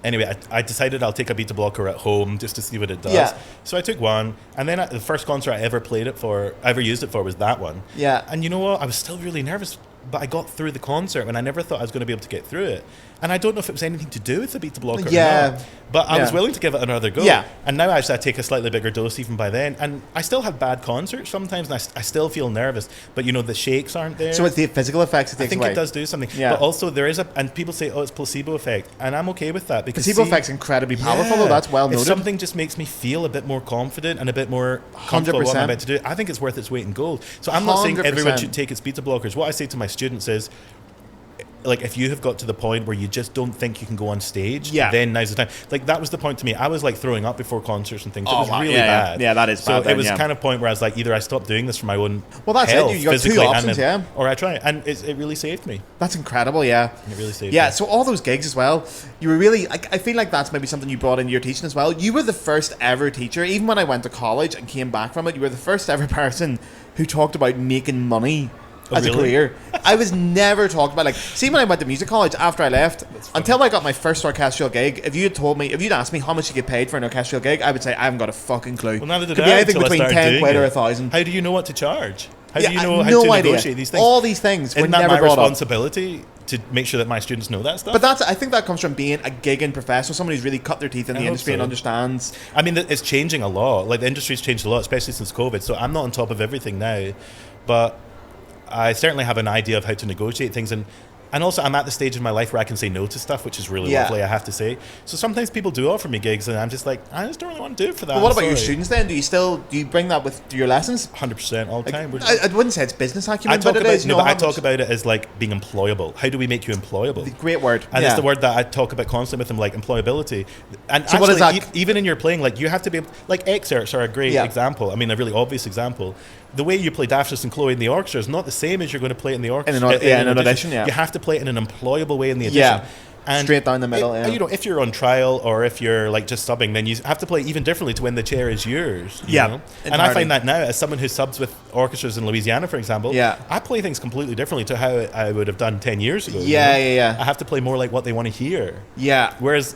Speaker 2: Anyway, I decided I'll take a beta blocker at home just to see what it does.
Speaker 3: Yeah.
Speaker 2: So I took one, and then the first concert I ever used it for was that one.
Speaker 3: Yeah.
Speaker 2: And you know what? I was still really nervous, but I got through the concert, and I never thought I was going to be able to get through it. And I don't know if it was anything to do with the beta blocker or not. But I was willing to give it another go.
Speaker 3: Yeah.
Speaker 2: And now actually I take a slightly bigger dose even by then. And I still have bad concerts sometimes, and I still feel nervous. But, you know, the shakes aren't there.
Speaker 3: So it's the physical effects it takes away.
Speaker 2: I think it does do something.
Speaker 3: Yeah.
Speaker 2: But also there is and people say, oh, it's placebo effect. And I'm okay with that. Because
Speaker 3: placebo effect's incredibly powerful, though. That's well noted.
Speaker 2: If something just makes me feel a bit more confident and a bit more comfortable with what I'm about to do, I think it's worth its weight in gold. So I'm not saying everyone should take its beta blockers. What I say to my students is, like, if you have got to the point where you just don't think you can go on stage, then now's the time. Like, that was the point to me. I was like throwing up before concerts and things. It was really bad.
Speaker 3: Yeah, that is bad.
Speaker 2: So it was kind of point where I was like, either I stop doing this for my own
Speaker 3: that's
Speaker 2: health,
Speaker 3: it. You got two options,
Speaker 2: or I try it. And it really saved me.
Speaker 3: That's incredible, yeah.
Speaker 2: It really saved me.
Speaker 3: Yeah, so all those gigs as well, you were really, I feel like that's maybe something you brought into your teaching as well. You were the first ever teacher, even when I went to college and came back from it, you were the first ever person who talked about making money as a career. I was never talked about, like, see, when I went to music college after I left, until I got my first orchestral gig, if you'd asked me how much you get paid for an orchestral gig, I would say I haven't got a fucking clue.
Speaker 2: Well, neither did
Speaker 3: Could be anything between 10 quid or 1,000.
Speaker 2: How do you know what to charge? How do you know
Speaker 3: how
Speaker 2: to
Speaker 3: idea.
Speaker 2: Negotiate these things?
Speaker 3: All these things were
Speaker 2: Isn't that
Speaker 3: never
Speaker 2: my
Speaker 3: brought
Speaker 2: responsibility to make sure that my students know that stuff?
Speaker 3: But I think that comes from being a gigging professional, someone who's really cut their teeth in the industry and understands.
Speaker 2: I mean, it's changing a lot. Like, the industry's changed a lot, especially since COVID. So I'm not on top of everything now, but I certainly have an idea of how to negotiate things, and also I'm at the stage in my life where I can say no to stuff, which is really lovely, I have to say. So sometimes people do offer me gigs, and I'm just like, I just don't really want to do it for that.
Speaker 3: But what about your students then? Do you bring that with your lessons?
Speaker 2: 100% all the time.
Speaker 3: I wouldn't say it's business acumen, but it is.
Speaker 2: No, but I talk about it as like being employable. How do we make you employable?
Speaker 3: Great word.
Speaker 2: And it's the word that I talk about constantly with them, like employability. And so actually,
Speaker 3: what is that?
Speaker 2: Even in your playing, like, you have to be able, like, excerpts are a great example. I mean, a really obvious example. The way you play Daphnis and Chloe in the orchestra is not the same as you're going to play it in the orchestra.
Speaker 3: In an audition,
Speaker 2: You have to play it in an employable way in the audition. And
Speaker 3: straight down the middle.
Speaker 2: You know, if you're on trial or if you're like just subbing, then you have to play even differently to when the chair is yours. You know? And I find that now, as someone who subs with orchestras in Louisiana, for example, I play things completely differently to how I would have done 10 years ago. I have to play more like what they want to hear. Whereas,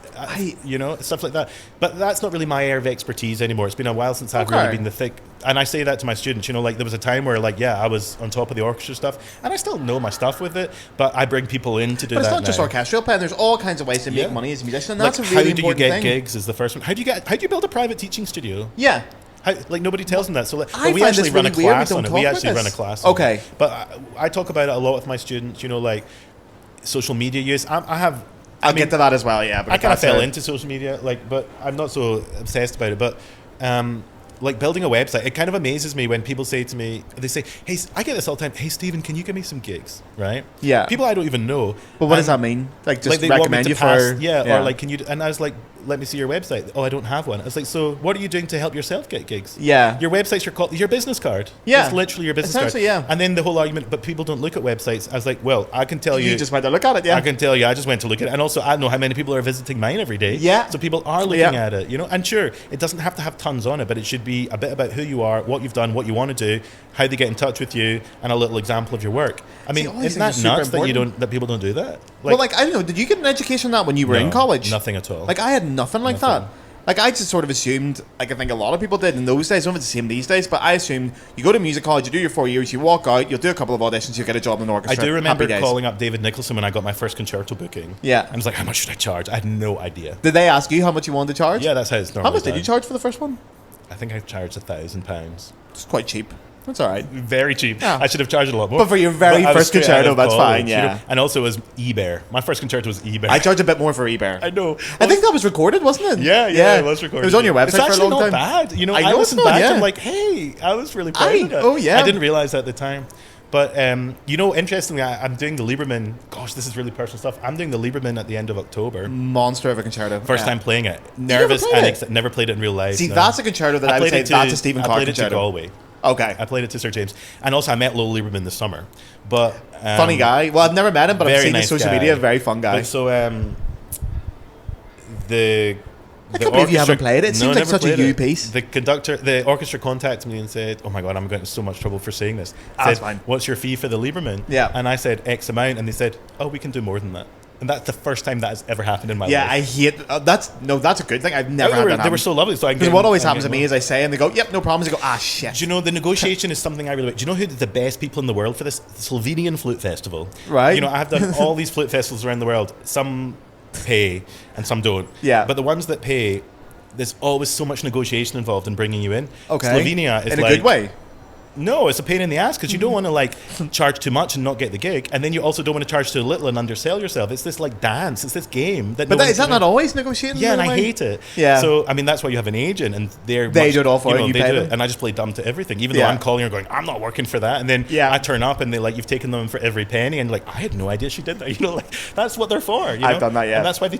Speaker 2: you know, stuff like that. But that's not really my area of expertise anymore. It's been a while since I've really been the thick. And I say that to my students, you know, like there was a time where like, I was on top of the orchestra stuff, and I still know my stuff with it, but I bring people in to do that.
Speaker 3: But it's not just orchestral playing. There's all kinds of ways to make money as a musician. And that's a really important thing.
Speaker 2: How do you get gigs is the first one. How do you build a private teaching studio? Like nobody tells them that. So like, we actually run a class on it. We actually run a class on it. But I talk about it a lot with my students, you know, like social media use. I'll
Speaker 3: get to that as well,
Speaker 2: I kind of fell into social media, like, but I'm not so obsessed about it. But like building a website, it kind of amazes me when people say to me, they say, hey, I get this all the time, hey Stephen, can you give me some gigs, right? People I don't even know.
Speaker 3: But what does that mean? Like just like recommend you for...
Speaker 2: or like, can you... And I was like, let me see your website. Oh, I don't have one. I was like, so what are you doing to help yourself get gigs? Your website's your business card. It's literally your business card. And then the whole argument, but people don't look at websites. I was like, well, I can tell you...
Speaker 3: You just went to look at it,
Speaker 2: I can tell you, I just went to look at it. And also, I know how many people are visiting mine every day. So people are looking at it, you know? And sure, it doesn't have to have tons on it, but it should be a bit about who you are, what you've done, what you want to do, how they get in touch with you, and a little example of your work. I mean, isn't that nuts that people don't do that?
Speaker 3: Like, well, like, I don't know, did you get an education on that when you were in college?
Speaker 2: Nothing at all.
Speaker 3: Like, I had nothing like that. Like, I just sort of assumed, like I think a lot of people did in those days, I don't know if it's the same these days, but I assumed you go to music college, you do your 4 years, you walk out, you'll do a couple of auditions, you'll get a job in an orchestra.
Speaker 2: I do remember calling up David Nicholson when I got my first concerto booking. I was like, how much should I charge? I had no idea.
Speaker 3: Did they ask you how much you wanted to charge?
Speaker 2: Yeah, that's how it's normally
Speaker 3: How much did you charge for the first one?
Speaker 2: I think I charged £1,000.
Speaker 3: It's quite cheap. That's all right.
Speaker 2: Very cheap. I should have charged a lot more.
Speaker 3: But for your very first concerto, that's fine,
Speaker 2: you know? And also it was eBay. My first concerto was eBay.
Speaker 3: I charged a bit more for eBay.
Speaker 2: I know.
Speaker 3: I think that was recorded, wasn't it?
Speaker 2: Yeah, it was recorded.
Speaker 3: It was on your website for a long time.
Speaker 2: It's actually not bad. You know, I listened back and I'm like, hey, I was really proud of it.
Speaker 3: Oh, yeah.
Speaker 2: I didn't realize that at the time. But, you know, interestingly, I'm doing the Lieberman. Gosh, this is really personal stuff. I'm doing the Lieberman at the end of October.
Speaker 3: Monster of a concerto.
Speaker 2: First time playing it. Nervous and never played it in real life.
Speaker 3: See, that's a concerto that I would say that's a Stephen Clark concerto.
Speaker 2: I played it to Galway.
Speaker 3: Okay.
Speaker 2: I played it to Sir James. And also I met Lowell Lieberman this summer. But
Speaker 3: funny guy. Well, I've never met him, but I've seen his social media. Very fun guy.
Speaker 2: But so the
Speaker 3: I can't believe you haven't played it. It seems like such a you piece.
Speaker 2: The orchestra contacted me and said, oh my God, I'm going to so much trouble for saying this.
Speaker 3: That's fine.
Speaker 2: What's your fee for the Lieberman? And I said X amount, and they said, oh, we can do more than that. And that's the first time that has ever happened in my life.
Speaker 3: I hate that's a good thing. I've never had that happen.
Speaker 2: They were so lovely. So
Speaker 3: because what always happens to me is I say and they go, yep, no problems. I go, shit.
Speaker 2: Do you know, the negotiation is something I really like. Do you know who the best people in the world for this? The Slovenian Flute Festival.
Speaker 3: Right.
Speaker 2: You know, I've done all these flute festivals around the world. Some pay and some don't.
Speaker 3: But
Speaker 2: the ones that pay, there's always so much negotiation involved in bringing you in. Slovenia is
Speaker 3: in a good way.
Speaker 2: No, it's a pain in the ass because you don't want to like charge too much and not get the gig, and then you also don't want to charge too little and undersell yourself. It's this like dance, it's this game that.
Speaker 3: But is that not always negotiating?
Speaker 2: Yeah, and I hate it. So I mean, that's why you have an agent, and they
Speaker 3: do it all for you.
Speaker 2: They do it, and I just play dumb to everything, even though I'm calling her going, I'm not working for that, and then I turn up and they like, you've taken them for every penny, and like, I had no idea she did that. You know, like that's what they're for. You know?
Speaker 3: I've done that,
Speaker 2: and that's why they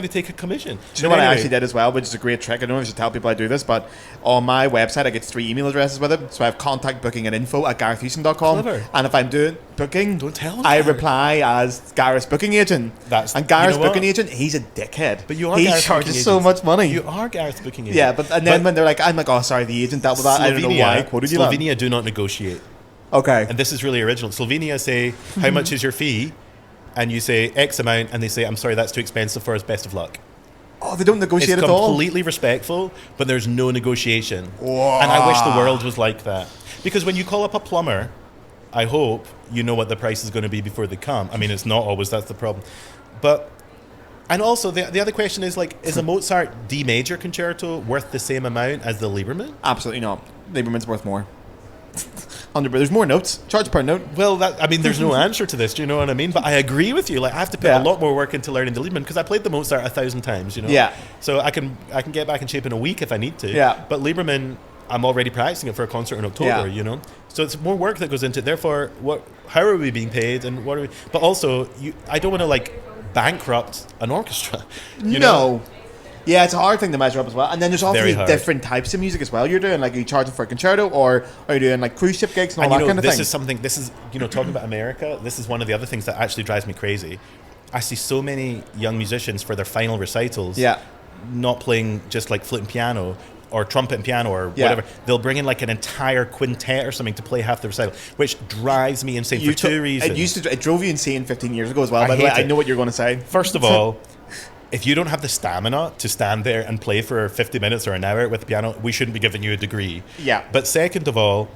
Speaker 2: take a commission.
Speaker 3: Do you know what I actually did as well, which is a great trick? I don't know if I should tell people I do this, but on my website I get 3 email addresses with it, so I have contact, booking, and info at GarethHouston.com. And if I'm doing booking,
Speaker 2: don't tell them.
Speaker 3: I reply as Gareth's booking agent. And Gareth's booking agent, he's a dickhead.
Speaker 2: But you are
Speaker 3: he charges so much money.
Speaker 2: You are Gareth's booking agent.
Speaker 3: Yeah, but then when they're like, I'm like, oh sorry, the agent dealt with that. I don't know why I quoted you that.
Speaker 2: Slovenia do not negotiate.
Speaker 3: Okay.
Speaker 2: And this is really original. Slovenia say, how much is your fee? And you say X amount, and they say, I'm sorry, that's too expensive for us, best of luck.
Speaker 3: Oh, they don't negotiate at all?
Speaker 2: It's completely respectful, but there's no negotiation. Whoa. And I wish the world was like that. Because when you call up a plumber, I hope you know what the price is going to be before they come. I mean, it's not always, that's the problem. But, and also, the other question is, like, is a Mozart D major concerto worth the same amount as the Lieberman?
Speaker 3: Absolutely not. Lieberman's worth more. 100, but there's more notes. Charge per note.
Speaker 2: Well, I mean, there's no answer to this. Do you know what I mean? But I agree with you. Like, I have to put a lot more work into learning the Lieberman because I played the Mozart 1,000 times. You know.
Speaker 3: Yeah.
Speaker 2: So I can get back in shape in a week if I need to.
Speaker 3: Yeah.
Speaker 2: But Lieberman, I'm already practicing it for a concert in October.
Speaker 3: Yeah.
Speaker 2: You know. So it's more work that goes into it. Therefore, how are we being paid and what are we? But also, I don't want to like bankrupt an orchestra. You know?
Speaker 3: Yeah, it's a hard thing to measure up as well. And then there's obviously different types of music as well you're doing. Like, are you charging for a concerto or are you doing like cruise ship gigs and all that kind of thing?
Speaker 2: This is, talking about America, this is one of the other things that actually drives me crazy. I see so many young musicians for their final recitals not playing just like flute and piano or trumpet and piano or whatever. They'll bring in like an entire quintet or something to play half the recital, which drives me insane for two reasons.
Speaker 3: It drove you insane 15 years ago as well, by the way. I know what you're going to say.
Speaker 2: First of all, if you don't have the stamina to stand there and play for 50 minutes or an hour with the piano, we shouldn't be giving you a degree.
Speaker 3: Yeah.
Speaker 2: But second of all,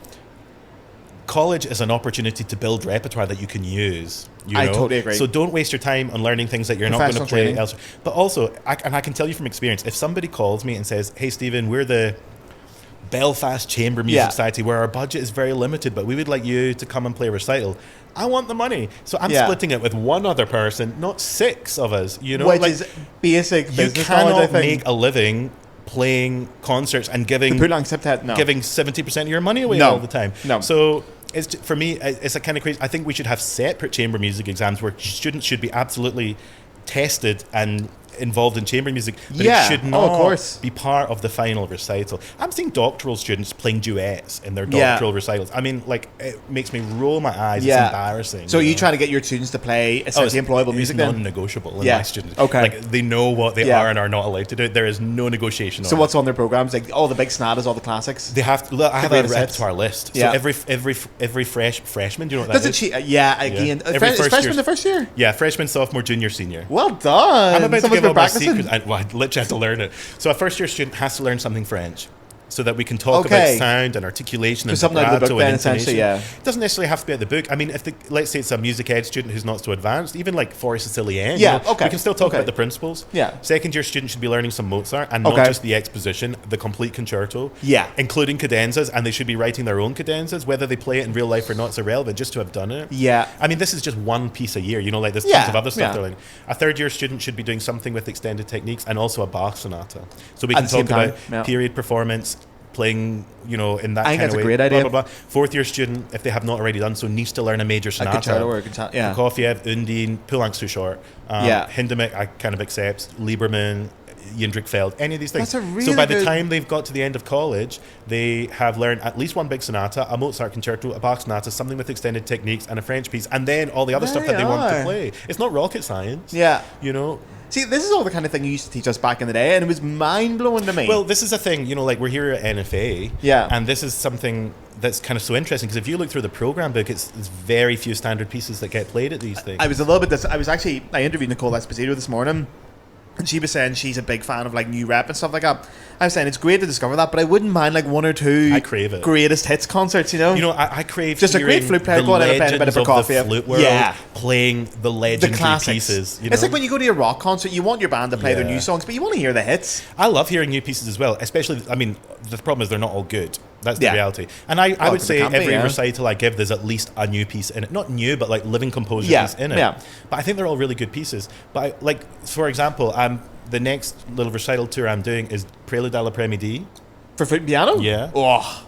Speaker 2: college is an opportunity to build repertoire that you can use.
Speaker 3: I totally agree.
Speaker 2: So don't waste your time on learning things that you're not going to play elsewhere. But also, I can tell you from experience, if somebody calls me and says, hey, Stephen, we're the Belfast Chamber Music Society where our budget is very limited, but we would like you to come and play a recital. I want the money. So I'm splitting it with one other person, not 6 of us. You know,
Speaker 3: which is basic business.
Speaker 2: You cannot make a living playing concerts and giving 70% of your money away all the time.
Speaker 3: No.
Speaker 2: So for me, it's a kind of crazy. I think we should have separate chamber music exams where students should be absolutely tested and involved in chamber music, but it should not be part of the final recital. I'm seeing doctoral students playing duets in their doctoral recitals. I mean, like, it makes me roll my eyes. It's embarrassing.
Speaker 3: So you trying to get your students to play essentially employable music then?
Speaker 2: It's non-negotiable in my students. Okay. Like, they know what they are and are not allowed to do. There is no negotiation on it.
Speaker 3: So what's on their programs? Like all the big sonatas, all the classics?
Speaker 2: They have to, I have a repertoire list. So every freshman, do you know what that is?
Speaker 3: Again. Is freshman the first year?
Speaker 2: Yeah, freshman, sophomore, junior, senior.
Speaker 3: Well done.
Speaker 2: I'm about to give all my secrets. I literally have to learn it. So a first year student has to learn something French so that we can talk about sound and articulation and vibrato and intonation. It doesn't necessarily have to be at the book. I mean, let's say it's a music ed student who's not so advanced, even like Forest Sicilian, we can still talk about the principles. Second year student should be learning some Mozart and not just the exposition, the complete concerto, including cadenzas, and they should be writing their own cadenzas. Whether they play it in real life or not is irrelevant, just to have done it. I mean, this is just one piece a year, you know, like there's tons of other stuff they're learning. A third year student should be doing something with extended techniques and also a Bach sonata. So we can talk about period performance, playing, you know, in that kind of way. I think that's a great idea. Blah, blah, blah. Fourth year student, if they have not already done so, needs to learn a major sonata.
Speaker 3: A concerto or a concerto,
Speaker 2: Prokofiev, Undine, Poulenc's too short. Hindemith, I kind of accept. Lieberman, Jindrikfeld, any of these things. So by the time they've got to the end of college, they have learned at least one big sonata, a Mozart concerto, a Bach sonata, something with extended techniques, and a French piece, and then all the other stuff that they want to play. It's not rocket science. You know.
Speaker 3: See, this is all the kind of thing you used to teach us back in the day, and it was mind-blowing to me.
Speaker 2: Well, this is a thing, you know, like we're here at NFA, and this is something that's kind of so interesting, because if you look through the program book, it's very few standard pieces that get played at these things.
Speaker 3: I was a little bit... I interviewed Nicole Esposito this morning, and she was saying she's a big fan of like new rap and stuff like that. I was saying it's great to discover that, but I wouldn't mind like one or two greatest hits concerts, you know?
Speaker 2: You know, I crave
Speaker 3: just a great flute player going out and playing a bit of Prokofiev.
Speaker 2: Flute world, playing the legendary pieces. You know?
Speaker 3: It's like when you go to a rock concert, you want your band to play their new songs, but you want to hear the hits.
Speaker 2: I love hearing new pieces as well, especially, I mean, the problem is they're not all good. That's the reality. And I would say every recital I give, there's at least a new piece in it. Not new, but like living composer piece in it. But I think they're all really good pieces. But like, for example, the next little recital tour I'm doing is Prelude à l'après-midi.
Speaker 3: For flute and piano?
Speaker 2: Yeah.
Speaker 3: Oh.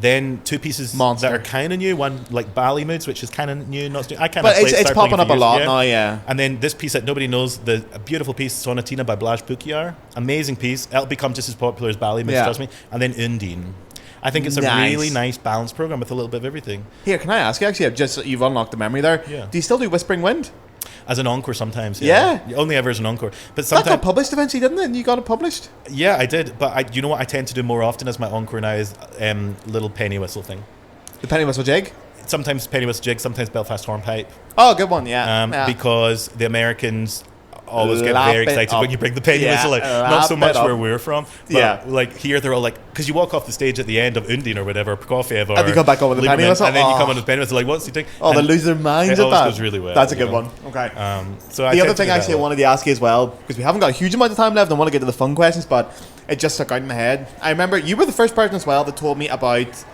Speaker 2: Then two pieces that are kind of new. One like Bally Moods, which is kind of new, not new. I kind of.
Speaker 3: But it's popping up a lot now,
Speaker 2: And then this piece that nobody knows, a beautiful piece, Sonatina by Blaž Pukiar. Amazing piece. It'll become just as popular as Bally Moods, trust me. And then Undine. I think it's a really nice balanced program with a little bit of everything.
Speaker 3: Here, can I ask you? Actually, you've unlocked the memory there.
Speaker 2: Yeah.
Speaker 3: Do you still do Whispering Wind?
Speaker 2: As an encore sometimes, only ever as an encore. But
Speaker 3: sometimes that got published eventually, didn't it? And you got it published?
Speaker 2: Yeah, I did. But you know what I tend to do more often as my encore now is little penny whistle thing.
Speaker 3: The penny whistle jig?
Speaker 2: Sometimes penny whistle jig, sometimes Belfast hornpipe.
Speaker 3: Oh, good one, yeah.
Speaker 2: Because the Americans always get very excited when you bring the penny whistle out. Not so much where we're from, but like here they're all like, because you walk off the stage at the end of Undine or whatever, Prokofiev, or
Speaker 3: and you come back on with the penny whistle,
Speaker 2: and then you come on with the penny whistle, like, what's he doing?
Speaker 3: Oh, they lose their minds at that. It
Speaker 2: goes really well.
Speaker 3: That's a good one. Okay.
Speaker 2: So
Speaker 3: the other thing actually I wanted to ask you as well, because we haven't got a huge amount of time left, I want to get to the fun questions, but it just stuck out in my head. I remember you were the first person as well that told me about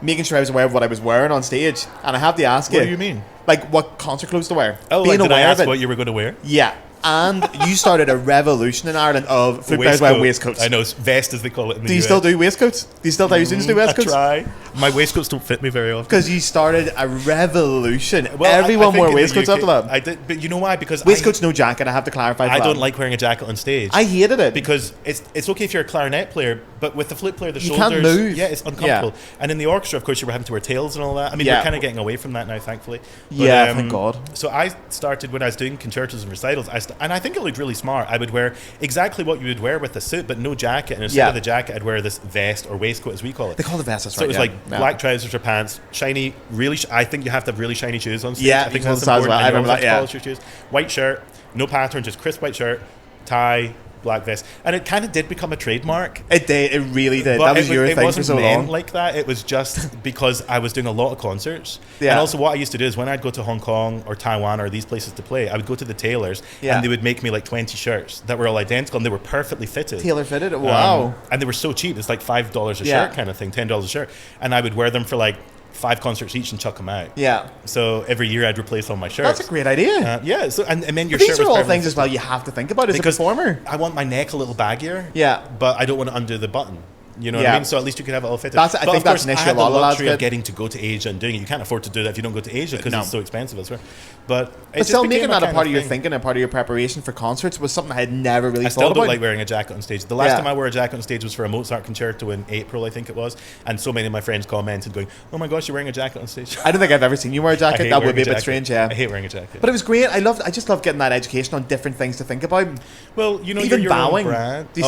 Speaker 3: making sure I was aware of what I was wearing on stage, and I have to ask you.
Speaker 2: What do you mean?
Speaker 3: Like what concert clothes to wear?
Speaker 2: Oh, like, did I ask what you were going to wear?
Speaker 3: Yeah. And you started a revolution in Ireland of flute players wearing waistcoats.
Speaker 2: I know, it's vest as they call it in the
Speaker 3: Do you
Speaker 2: US.
Speaker 3: still do waistcoats? Do you still tell your students to do waistcoats?
Speaker 2: I try. My waistcoats don't fit me very often.
Speaker 3: Because you started a revolution.
Speaker 2: Well,
Speaker 3: Everyone
Speaker 2: I
Speaker 3: wore
Speaker 2: think in the
Speaker 3: waistcoats
Speaker 2: UK
Speaker 3: after that.
Speaker 2: I did, but you know why? Because
Speaker 3: Waistcoats, no jacket. I have to clarify.
Speaker 2: I don't like wearing a jacket on stage.
Speaker 3: I hated it
Speaker 2: because it's okay if you're a clarinet player, but with the flute player, the
Speaker 3: you
Speaker 2: shoulders,
Speaker 3: can't move.
Speaker 2: Yeah, it's uncomfortable. And in the orchestra, of course, you were having to wear tails and all that. I mean, we're kind of getting away from that now, thankfully. But,
Speaker 3: thank God.
Speaker 2: So I started when I was doing concertos and recitals, and I think it looked really smart. I would wear exactly what you would wear with a suit, but no jacket. And instead of the jacket, I'd wear this vest or waistcoat, as we call it.
Speaker 3: They call it vest, that's
Speaker 2: so
Speaker 3: right.
Speaker 2: So it was like black trousers or pants, shiny, really. I think you have to have really shiny shoes on stage.
Speaker 3: Yeah,
Speaker 2: I think
Speaker 3: that's
Speaker 2: important.
Speaker 3: well. I remember that. Yeah.
Speaker 2: Polish your shoes. White shirt, no pattern, just crisp white shirt, tie, black vest, and it kind of did become a trademark.
Speaker 3: It did. It really did.
Speaker 2: But
Speaker 3: that was your thing for so long.
Speaker 2: It wasn't meant like that. It was just because I was doing a lot of concerts. Yeah. And also what I used to do is when I'd go to Hong Kong or Taiwan or these places to play, I would go to the tailors and they would make me like 20 shirts that were all identical and they were perfectly fitted.
Speaker 3: Tailor fitted? Wow.
Speaker 2: And they were so cheap. It's like $5 a shirt kind of thing, $10 a shirt. And I would wear them for like 5 concerts each and chuck them out. Yeah. So every year I'd replace all my shirts.
Speaker 3: That's a great idea.
Speaker 2: Yeah. So and then your
Speaker 3: but
Speaker 2: shirt
Speaker 3: these are
Speaker 2: was
Speaker 3: all things as well you have to think about as a performer.
Speaker 2: I want my neck a little baggier.
Speaker 3: Yeah.
Speaker 2: But I don't want to undo the button. You know what I mean? So at least you could have it all fitted.
Speaker 3: I think that's an issue a lot of lads.
Speaker 2: I had the luxury of getting to go to Asia and doing it. You can't afford to do that if you don't go to Asia because it's so expensive elsewhere. But
Speaker 3: still making that a part of your thinking and part of your preparation for concerts was something I had never really thought about. I
Speaker 2: still don't like wearing a jacket on stage. The last time I wore a jacket on stage was for a Mozart concerto in April, I think it was. And so many of my friends commented going, "Oh my gosh, you're wearing a jacket on stage."
Speaker 3: I don't think I've ever seen you wear a jacket. That would be a bit strange, yeah.
Speaker 2: I hate wearing a jacket.
Speaker 3: But it was great. I just love getting that education on different things to think about.
Speaker 2: Well, you know,
Speaker 3: even
Speaker 2: your
Speaker 3: bowing.
Speaker 2: Own brand.
Speaker 3: Do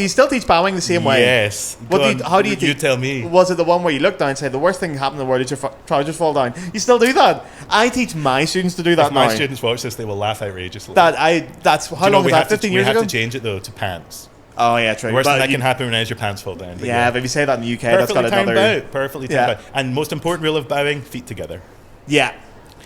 Speaker 3: you still teach bowing the same way?
Speaker 2: Yes.
Speaker 3: How do you teach?
Speaker 2: You tell me.
Speaker 3: Was it the one where you look down and say the worst thing that happened in the world is your trousers fall down? You still do that? I teach my students to do that.
Speaker 2: If my students watch this, they will laugh outrageously.
Speaker 3: That's how long was that? 15 years ago.
Speaker 2: We have to change it though to pants.
Speaker 3: Oh yeah, true.
Speaker 2: The worst thing that can happen is your pants fall down.
Speaker 3: Yeah, but if you say that in the UK, that's got another.
Speaker 2: Perfectly timed out. And most important rule of bowing: feet together.
Speaker 3: Yeah.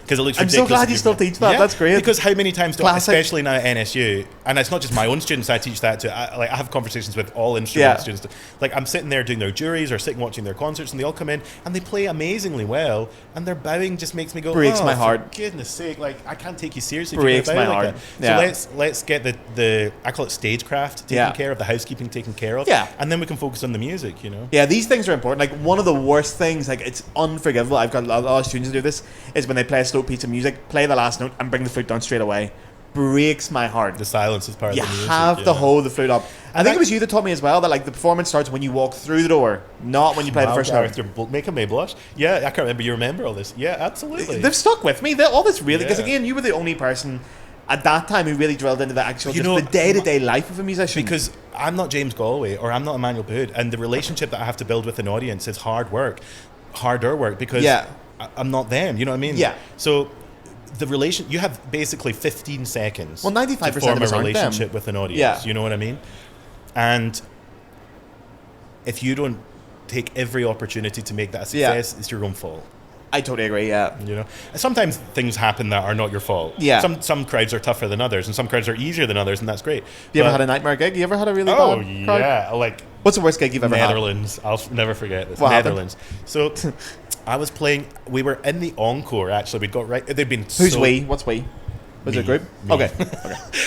Speaker 2: Because it looks
Speaker 3: I'm
Speaker 2: ridiculous.
Speaker 3: so glad you still teach that. That's great.
Speaker 2: Because how many times do especially now at NSU, and it's not just my own students, I teach that to. I have conversations with all instrument students. Like I'm sitting there doing their juries or sitting watching their concerts, and they all come in and they play amazingly well, and their bowing just makes me go,
Speaker 3: breaks my heart.
Speaker 2: For goodness sake, like I can't take you seriously.
Speaker 3: Breaks my heart.
Speaker 2: So let's get the I call it stagecraft taken care of, the housekeeping taken care of.
Speaker 3: Yeah.
Speaker 2: And then we can focus on the music. You know.
Speaker 3: Yeah, these things are important. Like one of the worst things, like it's unforgivable. I've got a lot of students who do this is when they play a slow piece of music, play the last note and bring the flute down straight away. Breaks my heart.
Speaker 2: The silence is part of the music.
Speaker 3: You have to hold the flute up. I think it was you that taught me as well that like the performance starts when you walk through the door, not when you play the first note.
Speaker 2: You're making me blush. Yeah, I can't remember. You remember all this? Yeah, absolutely.
Speaker 3: They've stuck with me. All this really, because again, you were the only person at that time who really drilled into the actual, the day-to-day life of a musician.
Speaker 2: Because I'm not James Galway or I'm not Emmanuel Bood, and the relationship that I have to build with an audience is harder work because I'm not them. You know what I mean?
Speaker 3: Yeah.
Speaker 2: So you have basically 15 seconds
Speaker 3: 95%
Speaker 2: to form
Speaker 3: of
Speaker 2: a relationship with an audience.
Speaker 3: Yeah.
Speaker 2: You know what I mean? And if you don't take every opportunity to make that a success, it's your own fault.
Speaker 3: I totally agree, yeah.
Speaker 2: You know, sometimes things happen that are not your fault.
Speaker 3: Yeah.
Speaker 2: Some crowds are tougher than others, and some crowds are easier than others, and that's great.
Speaker 3: You ever had a nightmare gig? You ever had a really bad crowd?
Speaker 2: Yeah, like
Speaker 3: what's the worst gig you've ever had?
Speaker 2: Netherlands. I'll never forget this.
Speaker 3: What
Speaker 2: Netherlands. So I was playing. We were in the encore. Actually, we got right. They'd been.
Speaker 3: Who's we? What's we? Was it a group?
Speaker 2: Me.
Speaker 3: Okay.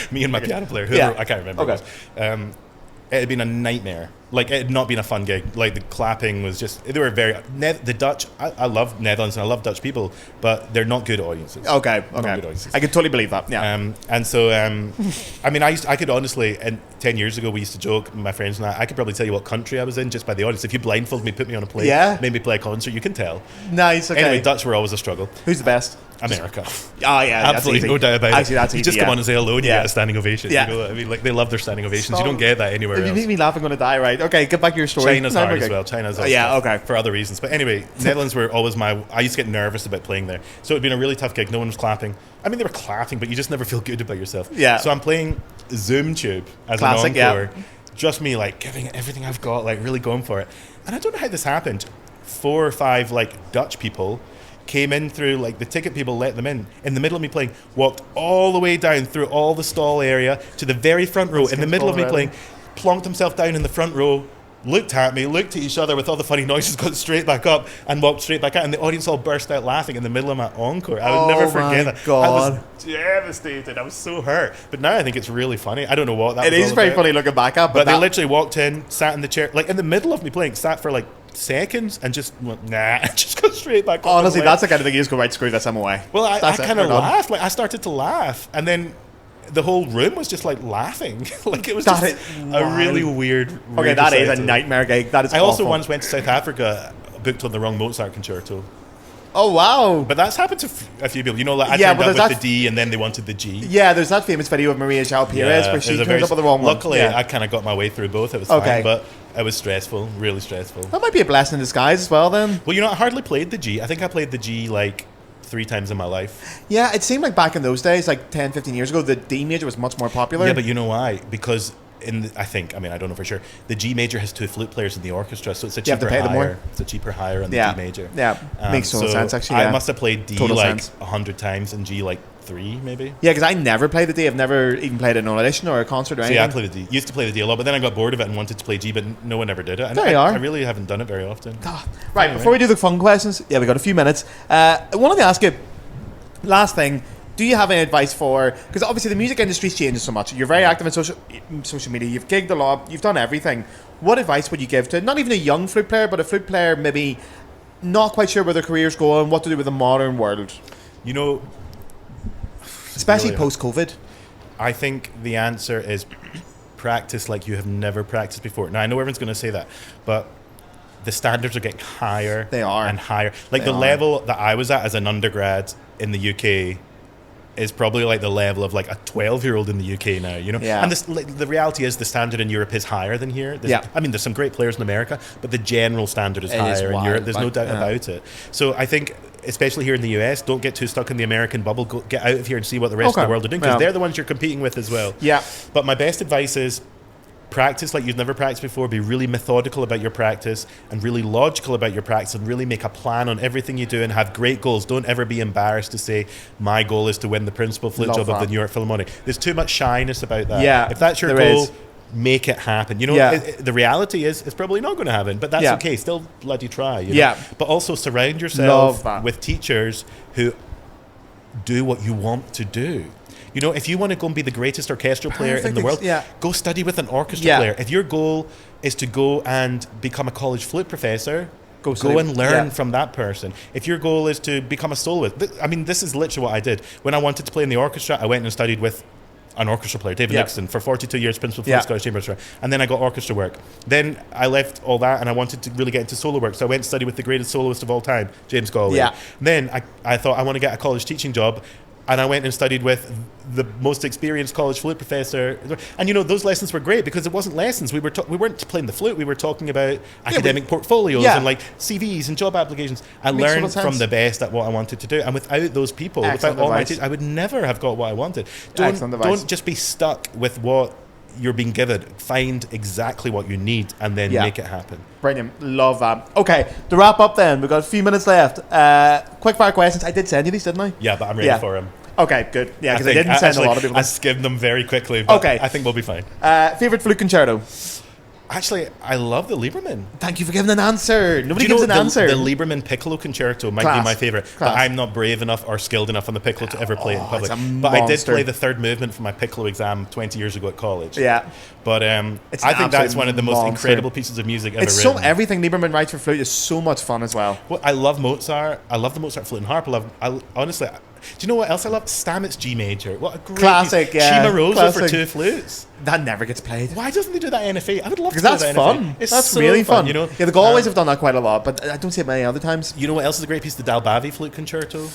Speaker 2: Me and my piano player. I can't remember.
Speaker 3: Okay.
Speaker 2: It had been a nightmare. Like, it had not been a fun gig. Like, the clapping was just... They were very... the Dutch... I love Netherlands and I love Dutch people, but they're not good audiences.
Speaker 3: Okay.
Speaker 2: Not good audiences.
Speaker 3: I can totally believe that, yeah.
Speaker 2: And so, I mean, I could honestly... And 10 years ago, we used to joke, my friends and I could probably tell you what country I was in just by the audience. If you blindfold me, put me on a plane, made me play a concert, you can tell.
Speaker 3: Nice, okay.
Speaker 2: Anyway, Dutch were always a struggle.
Speaker 3: Who's the best?
Speaker 2: America.
Speaker 3: Oh, yeah.
Speaker 2: Absolutely, no doubt about it.
Speaker 3: Actually, that's easy,
Speaker 2: you just come on and say hello and you get a standing ovation.
Speaker 3: Yeah.
Speaker 2: You know, I mean, like, they love their standing ovations. You don't get that anywhere else.
Speaker 3: You make me laugh, I'm going to die, right? Okay, get back to your story.
Speaker 2: China's hard as well. China's
Speaker 3: okay.
Speaker 2: For other reasons. But anyway, Netherlands were always I used to get nervous about playing there. So it'd been a really tough gig. No one was clapping. I mean, they were clapping, but you just never feel good about yourself.
Speaker 3: Yeah.
Speaker 2: So I'm playing Zoom Tube as
Speaker 3: classic,
Speaker 2: an encore. Yeah. Just me, like, giving it everything I've got, like, really going for it. And I don't know how this happened. 4 or 5, like, Dutch people came in through, like, the ticket people let them in the middle of me playing, walked all the way down through all the stall area to the very front row, in the middle of me playing, plonked himself down in the front row, looked at me, looked at each other with all the funny noises, got straight back up and walked straight back out, and the audience all burst out laughing in the middle of my encore. I would never forget that.
Speaker 3: God.
Speaker 2: I was devastated. I was so hurt. But now I think it's really funny. I don't know what that was.
Speaker 3: It is very funny looking back at,
Speaker 2: but they literally walked in, sat in the chair, like in the middle of me playing, sat for like seconds and just went, nah, just got straight back up.
Speaker 3: Honestly, that's the kind of thing you just go, right, screw this, I'm away.
Speaker 2: Well, I kind of laughed. Like, I started to laugh, and then the whole room was just like laughing. Like, it was just a really weird.
Speaker 3: Okay, that is a nightmare gig. That is.
Speaker 2: I also once went to South Africa, booked on the wrong Mozart concerto.
Speaker 3: Oh wow!
Speaker 2: But that's happened to a few people. You know, like I turned up with the D, and then they wanted the G.
Speaker 3: Yeah, there's that famous video of Maria João Pires where she turned up with the wrong one.
Speaker 2: Luckily, I kind of got my way through both. It was fine, but it was stressful, really stressful.
Speaker 3: That might be a blessing in disguise as well, then.
Speaker 2: Well, you know, I hardly played the G. I think I played the G like 3 times in my life.
Speaker 3: Yeah, it seemed like back in those days, like 10, 15 years ago, the D major was much more popular.
Speaker 2: Yeah, but you know why? Because I don't know for sure, the G major has 2 flute players in the orchestra, so it's a cheaper hire. It's a cheaper hire on the D major. Yeah,
Speaker 3: makes total sense actually.
Speaker 2: I must have played D like 100 times and G like 3 maybe.
Speaker 3: Yeah, because I never played the D. I've never even played an audition or a concert or anything.
Speaker 2: Yeah, I played the D. Used to play the D a lot, but then I got bored of it and wanted to play G, but no one ever did it. And
Speaker 3: there you are.
Speaker 2: I really haven't done it very often.
Speaker 3: Right, anyway. Before we do the fun questions, we got a few minutes. I wanted to ask you, last thing, do you have any advice for, because obviously the music industry's changing so much, you're very active in social media, you've gigged a lot, you've done everything. What advice would you give to not even a young flute player, but a flute player maybe not quite sure where their career's going, what to do with the modern world?
Speaker 2: You know,
Speaker 3: especially really post-COVID.
Speaker 2: I think the answer is practice like you have never practiced before. Now, I know everyone's going to say that, but the standards are getting higher.
Speaker 3: They are.
Speaker 2: And higher. Like the level that I was at as an undergrad in the UK is probably like the level of like a 12-year-old in the UK now, you know?
Speaker 3: Yeah.
Speaker 2: And the reality is the standard in Europe is higher than here. I mean, there's some great players in America, but the general standard is higher in Europe. There's no doubt about it. So I think, especially here in the US, don't get too stuck in the American bubble. Get out of here and see what the rest of the world are doing, because they're the ones you're competing with as well.
Speaker 3: Yeah.
Speaker 2: But my best advice is practice like you've never practiced before. Be really methodical about your practice and really logical about your practice, and really make a plan on everything you do and have great goals. Don't ever be embarrassed to say, my goal is to win the principal flute job of the New York Philharmonic. There's too much shyness about that.
Speaker 3: Yeah,
Speaker 2: if that's your goal, make it happen. You know, the reality is it's probably not going to happen, but that's okay. Still bloody try. You know?
Speaker 3: Yeah.
Speaker 2: But also surround yourself with teachers who do what you want to do. You know, if you want to go and be the greatest orchestral player in the world, go study with an orchestra player. If your goal is to go and become a college flute professor, go and learn from that person. If your goal is to become a soloist, I mean, this is literally what I did. When I wanted to play in the orchestra, I went and studied with an orchestra player, David Nixon, for 42 years, principal for the Scottish Chamber Orchestra. And then I got orchestra work. Then I left all that and I wanted to really get into solo work. So I went and studied with the greatest soloist of all time, James Galway.
Speaker 3: Yeah.
Speaker 2: Then I thought I want to get a college teaching job. And I went and studied with the most experienced college flute professor. And, you know, those lessons were great because it wasn't lessons. We weren't playing the flute. We were talking about academic portfolios and, like, CVs and job applications. I learned from the best at what I wanted to do. And without those people, without all my teachers, I would never have got what I wanted. Don't just be stuck with what you're being given. Find exactly what you need and then make it happen.
Speaker 3: Brilliant. Love that. Okay, to wrap up then, we've got a few minutes left. Quick fire questions. I did send you these, didn't I?
Speaker 2: Yeah, but I'm ready for them.
Speaker 3: Okay, good. Yeah, because I didn't send a lot of people.
Speaker 2: I skimmed them very quickly, but I think we'll be fine.
Speaker 3: Favourite flute concerto?
Speaker 2: Actually, I love the Lieberman.
Speaker 3: Thank you for giving an answer. Nobody gives an answer.
Speaker 2: The Lieberman Piccolo Concerto might be my favourite, but I'm not brave enough or skilled enough on the piccolo to ever play it in public. But I did play the third movement for my piccolo exam 20 years ago at college.
Speaker 3: Yeah.
Speaker 2: But I think that's one of the most incredible pieces of music ever written.
Speaker 3: Everything Lieberman writes for flute is so much fun as well.
Speaker 2: Well, I love Mozart. I love the Mozart flute and harp. Honestly, do you know what else I love? Stamets G major. What a great
Speaker 3: classic
Speaker 2: piece. Cimarosa for 2 flutes.
Speaker 3: That never gets played.
Speaker 2: Why doesn't they do that NFA? I would love to do
Speaker 3: that.
Speaker 2: Because
Speaker 3: that's fun. That's so really fun. You know? Yeah, the Galways have done that quite a lot, but I don't see it many other times.
Speaker 2: You know what else is a great piece? The Dalbavi flute concerto.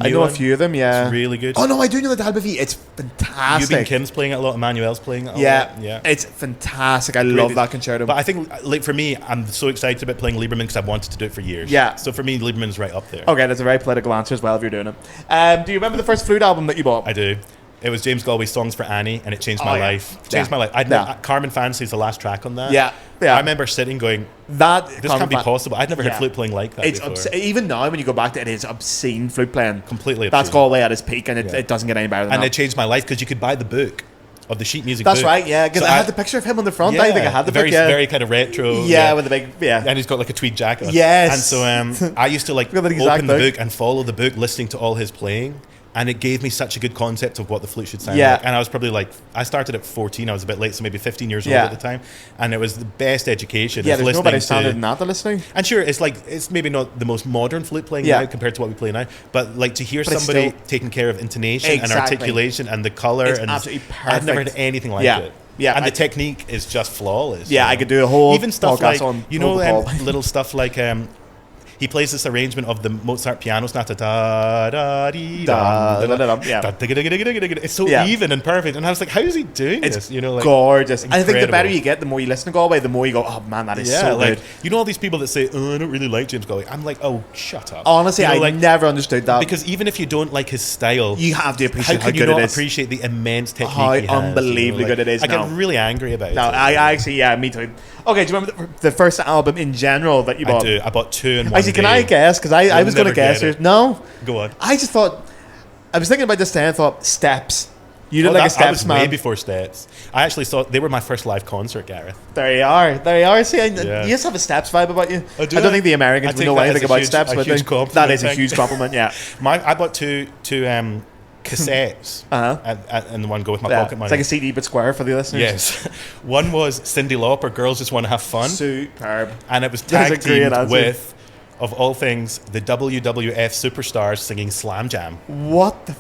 Speaker 3: I know a few of them,
Speaker 2: It's really good.
Speaker 3: Oh no, I do know the Dalbavi. It's fantastic.
Speaker 2: Eugene Kim's playing it a lot. Emmanuel's playing it a lot.
Speaker 3: Yeah, it's fantastic. I love that concerto.
Speaker 2: But I think, like, for me, I'm so excited about playing Lieberman because I've wanted to do it for years.
Speaker 3: Yeah.
Speaker 2: So for me, Lieberman's right up there.
Speaker 3: Okay, that's a very political answer as well if you're doing it. Do you remember the first flute album that you bought?
Speaker 2: I do. It was James Galway's Songs for Annie, and it changed my life. Changed my life. Carmen Fancy is the last track on that.
Speaker 3: Yeah.
Speaker 2: I remember sitting going, this can't be possible. I'd never heard flute playing like that before.
Speaker 3: Even now, when you go back to it, it's obscene flute playing.
Speaker 2: Completely obscene.
Speaker 3: That's Galway at his peak, and it doesn't get any better than that.
Speaker 2: And it changed my life because you could buy the book. of the sheet music.
Speaker 3: That's
Speaker 2: book.
Speaker 3: right, yeah. Because
Speaker 2: So
Speaker 3: I had the picture of him on the front.
Speaker 2: Yeah,
Speaker 3: I think I had the
Speaker 2: very,
Speaker 3: picture.
Speaker 2: very kind of retro.
Speaker 3: Yeah, with the big,
Speaker 2: and he's got like a tweed jacket on.
Speaker 3: Yes.
Speaker 2: And so I used to like
Speaker 3: Got the exact
Speaker 2: open the
Speaker 3: book.
Speaker 2: book and follow the book, listening to all his playing. And it gave me such a good concept of what the flute should sound
Speaker 3: Yeah.
Speaker 2: like. And I was probably like, I started at 14, I was a bit late, so maybe 15 years old
Speaker 3: Yeah.
Speaker 2: at the time. And it was the best education.
Speaker 3: Yeah,
Speaker 2: is
Speaker 3: there's
Speaker 2: listening
Speaker 3: nobody
Speaker 2: to-
Speaker 3: standard than that to listening.
Speaker 2: And sure, it's like, it's maybe not the most modern flute playing
Speaker 3: Yeah.
Speaker 2: now compared to what we play now, but like to hear
Speaker 3: But it's
Speaker 2: somebody
Speaker 3: still-
Speaker 2: taking care of intonation and
Speaker 3: Exactly.
Speaker 2: articulation and the color.
Speaker 3: It's
Speaker 2: and
Speaker 3: absolutely
Speaker 2: I've never
Speaker 3: perfect.
Speaker 2: heard anything like
Speaker 3: Yeah.
Speaker 2: it.
Speaker 3: Yeah,
Speaker 2: And
Speaker 3: I-
Speaker 2: the technique is just flawless.
Speaker 3: Yeah,
Speaker 2: you
Speaker 3: I
Speaker 2: know?
Speaker 3: could do a whole
Speaker 2: even stuff
Speaker 3: podcast
Speaker 2: like,
Speaker 3: on
Speaker 2: you know,
Speaker 3: Vocal Paul.
Speaker 2: little stuff like, he plays this arrangement of the Mozart piano sonata. Da, da, dee,
Speaker 3: Da,
Speaker 2: da,
Speaker 3: da, da,
Speaker 2: da,
Speaker 3: yeah.
Speaker 2: da, digga, digga, digga, digga, digga. It's so
Speaker 3: Yeah.
Speaker 2: even and perfect. And I was like, how is he doing
Speaker 3: It's
Speaker 2: this? You know, like,
Speaker 3: gorgeous. And I think the
Speaker 2: incredible.
Speaker 3: better you get, the more you listen to Galway, the more you go, oh man, that is
Speaker 2: yeah,
Speaker 3: so
Speaker 2: like,
Speaker 3: good.
Speaker 2: you know all these people that say, oh, I don't really like James Galway. I'm like, oh, shut up.
Speaker 3: Honestly,
Speaker 2: You know,
Speaker 3: I
Speaker 2: like,
Speaker 3: never understood that.
Speaker 2: because even if you don't like his style,
Speaker 3: You have to
Speaker 2: how
Speaker 3: appreciate how
Speaker 2: can you
Speaker 3: good
Speaker 2: not
Speaker 3: it is.
Speaker 2: appreciate the immense technique
Speaker 3: How
Speaker 2: he has,
Speaker 3: unbelievably
Speaker 2: Like,
Speaker 3: good it is
Speaker 2: I get
Speaker 3: now.
Speaker 2: really angry about
Speaker 3: No,
Speaker 2: it.
Speaker 3: I actually, yeah, me too. Okay, do you remember the first album in general that you
Speaker 2: I
Speaker 3: bought?
Speaker 2: do. I bought 2 in one
Speaker 3: Actually, can
Speaker 2: day.
Speaker 3: I guess? Because I
Speaker 2: You'll
Speaker 3: was going to
Speaker 2: never
Speaker 3: guess.
Speaker 2: get it.
Speaker 3: No?
Speaker 2: Go on.
Speaker 3: I just thought, I was thinking about this today and thought, Steps. You did
Speaker 2: Oh,
Speaker 3: like a
Speaker 2: that- I was
Speaker 3: Steps
Speaker 2: way
Speaker 3: man.
Speaker 2: before Steps. I actually saw they were my first live concert, Gareth.
Speaker 3: There you are. There you are. See,
Speaker 2: Yeah.
Speaker 3: you just have a Steps vibe about you.
Speaker 2: Oh, do
Speaker 3: I don't
Speaker 2: I?
Speaker 3: think the
Speaker 2: I
Speaker 3: Americans would
Speaker 2: take
Speaker 3: know
Speaker 2: that as
Speaker 3: anything
Speaker 2: a
Speaker 3: about
Speaker 2: huge-
Speaker 3: Steps.
Speaker 2: a
Speaker 3: but
Speaker 2: huge
Speaker 3: that
Speaker 2: compliment,
Speaker 3: is a
Speaker 2: thank
Speaker 3: huge
Speaker 2: you.
Speaker 3: compliment, yeah.
Speaker 2: I bought two cassettes,
Speaker 3: Uh-huh.
Speaker 2: and the one go with my
Speaker 3: Yeah.
Speaker 2: pocket money.
Speaker 3: It's like a CD but square for the listeners.
Speaker 2: Yes, one was Cyndi Lauper, "Girls Just Want to Have Fun,"
Speaker 3: Superb.
Speaker 2: and it was
Speaker 3: That's a
Speaker 2: tag
Speaker 3: great
Speaker 2: teamed
Speaker 3: answer.
Speaker 2: with, of all things, the WWF superstars singing Slam Jam.
Speaker 3: What the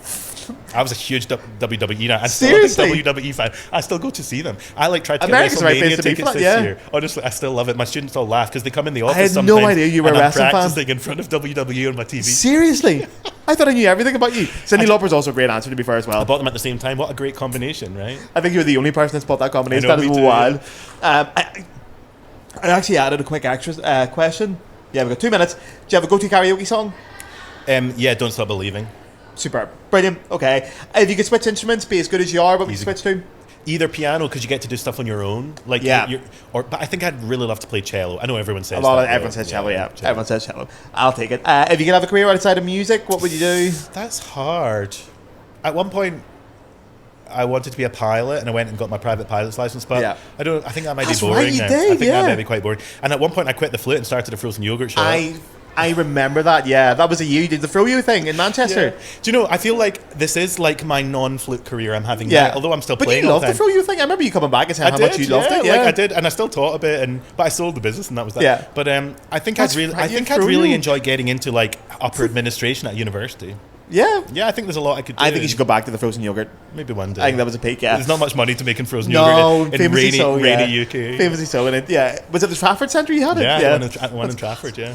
Speaker 2: I was a huge WWE fan. I'm
Speaker 3: Seriously?
Speaker 2: still a big WWE fan. I still go to see them. I like tried to get
Speaker 3: America's the right place
Speaker 2: WrestleMania
Speaker 3: to be for
Speaker 2: tickets
Speaker 3: that,
Speaker 2: this
Speaker 3: yeah.
Speaker 2: year. Honestly, I still love it. My students all laugh because they come in the office
Speaker 3: had
Speaker 2: sometimes.
Speaker 3: no idea you were a
Speaker 2: and I'm
Speaker 3: wrestling fan.
Speaker 2: practicing in front of WWE on my TV.
Speaker 3: Seriously? I thought I knew everything about you. Cyndi Lauper's also a great answer, to be fair, as well.
Speaker 2: I bought them at the same time. What a great combination, right?
Speaker 3: I think you're the only person that's bought that combination.
Speaker 2: I know,
Speaker 3: That is
Speaker 2: me too,
Speaker 3: wild. I actually added a quick extra question. Yeah, we've got 2 minutes. Do you have a go-to karaoke song?
Speaker 2: Yeah, Don't Stop Believing.
Speaker 3: Superb. Brilliant. Okay. If you could switch instruments, be as good as you are, what would you
Speaker 2: Easy.
Speaker 3: switch to?
Speaker 2: Either piano because you get to do stuff on your own, like
Speaker 3: Yeah.
Speaker 2: but I think I'd really love to play cello. I know everyone says
Speaker 3: Everyone says cello, yeah. Everyone says cello. I'll take it. If you could have a career outside of music, what would you do?
Speaker 2: That's hard. At one point, I wanted to be a pilot, and I went and got my private pilot's license. But
Speaker 3: Yeah.
Speaker 2: I think that might
Speaker 3: That's
Speaker 2: be boring.
Speaker 3: right, you
Speaker 2: now.
Speaker 3: did,
Speaker 2: I think
Speaker 3: yeah.
Speaker 2: that might be quite boring. And at one point, I quit the flute and started a frozen yogurt shop.
Speaker 3: I remember that, yeah. That was you did the Throw You thing in Manchester.
Speaker 2: Yeah. Do you know? I feel like this is like my non-flute career I'm having
Speaker 3: Yeah.
Speaker 2: now. Although I'm still
Speaker 3: But
Speaker 2: playing
Speaker 3: you
Speaker 2: all
Speaker 3: loved
Speaker 2: the
Speaker 3: the
Speaker 2: time.
Speaker 3: Throw You thing. I remember you coming back and saying how much you loved it. Yeah,
Speaker 2: like I did, and I still taught a bit, but I sold the business, and that was that.
Speaker 3: Yeah.
Speaker 2: But I think
Speaker 3: That's
Speaker 2: I'd
Speaker 3: right,
Speaker 2: really
Speaker 3: you.
Speaker 2: enjoy getting into like upper administration at university.
Speaker 3: Yeah.
Speaker 2: Yeah, I think there's a lot I could do.
Speaker 3: I think you should go back to the frozen yogurt.
Speaker 2: Maybe one day.
Speaker 3: I think that was a peak, yeah.
Speaker 2: There's not much money to make in frozen
Speaker 3: No,
Speaker 2: yogurt in
Speaker 3: famously
Speaker 2: rainy,
Speaker 3: so, yeah.
Speaker 2: rainy UK.
Speaker 3: Famously so, and yeah. Was it the Trafford Centre you had it?
Speaker 2: Yeah, one in Trafford, yeah.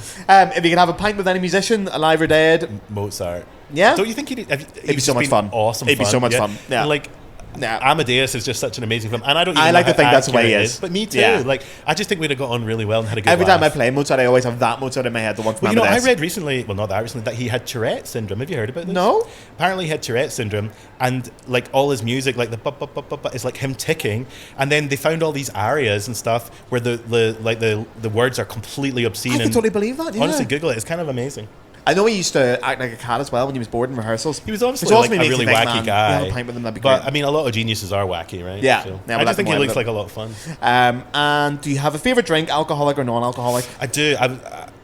Speaker 3: If you could have a pint with any musician, alive or dead,
Speaker 2: Mozart.
Speaker 3: yeah.
Speaker 2: Don't you think it'd
Speaker 3: be so much fun.
Speaker 2: Awesome
Speaker 3: It'd be
Speaker 2: fun.
Speaker 3: so much fun, yeah.
Speaker 2: And like,
Speaker 3: Nah.
Speaker 2: Amadeus is just such an amazing film, and I don't. Even
Speaker 3: I like
Speaker 2: know
Speaker 3: to think
Speaker 2: how
Speaker 3: that's the way
Speaker 2: accurate
Speaker 3: he
Speaker 2: it
Speaker 3: is.
Speaker 2: But me too.
Speaker 3: Yeah.
Speaker 2: Like, I just think we'd have got on really well and had a good
Speaker 3: Every time I
Speaker 2: laugh.
Speaker 3: play Mozart, I always have that Mozart in my head, the one from
Speaker 2: Well, you know, I
Speaker 3: Amadeus.
Speaker 2: read recently, well, not that recently, that he had Tourette's syndrome. Have you heard about this?
Speaker 3: No.
Speaker 2: Apparently, he had Tourette's syndrome, and like all his music, like the bu is like him ticking, and then they found all these arias and stuff where the words are completely obscene.
Speaker 3: I can
Speaker 2: and
Speaker 3: totally believe that, yeah.
Speaker 2: Honestly, Google it. It's kind of amazing.
Speaker 3: I know he used to act like a cat as well when he was bored in rehearsals.
Speaker 2: He was obviously
Speaker 3: Which also
Speaker 2: like a
Speaker 3: makes
Speaker 2: really
Speaker 3: you think,
Speaker 2: wacky
Speaker 3: man,
Speaker 2: guy.
Speaker 3: have a pint with him, that'd be
Speaker 2: But
Speaker 3: great.
Speaker 2: I mean, a lot of geniuses are wacky, right?
Speaker 3: Yeah.
Speaker 2: So,
Speaker 3: Yeah,
Speaker 2: I
Speaker 3: well,
Speaker 2: just think he
Speaker 3: that's
Speaker 2: looks
Speaker 3: more
Speaker 2: like a lot of fun.
Speaker 3: And do you have a favourite drink, alcoholic or non-alcoholic?
Speaker 2: I do.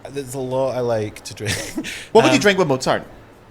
Speaker 2: There's a lot I like to drink.
Speaker 3: What would you drink with Mozart?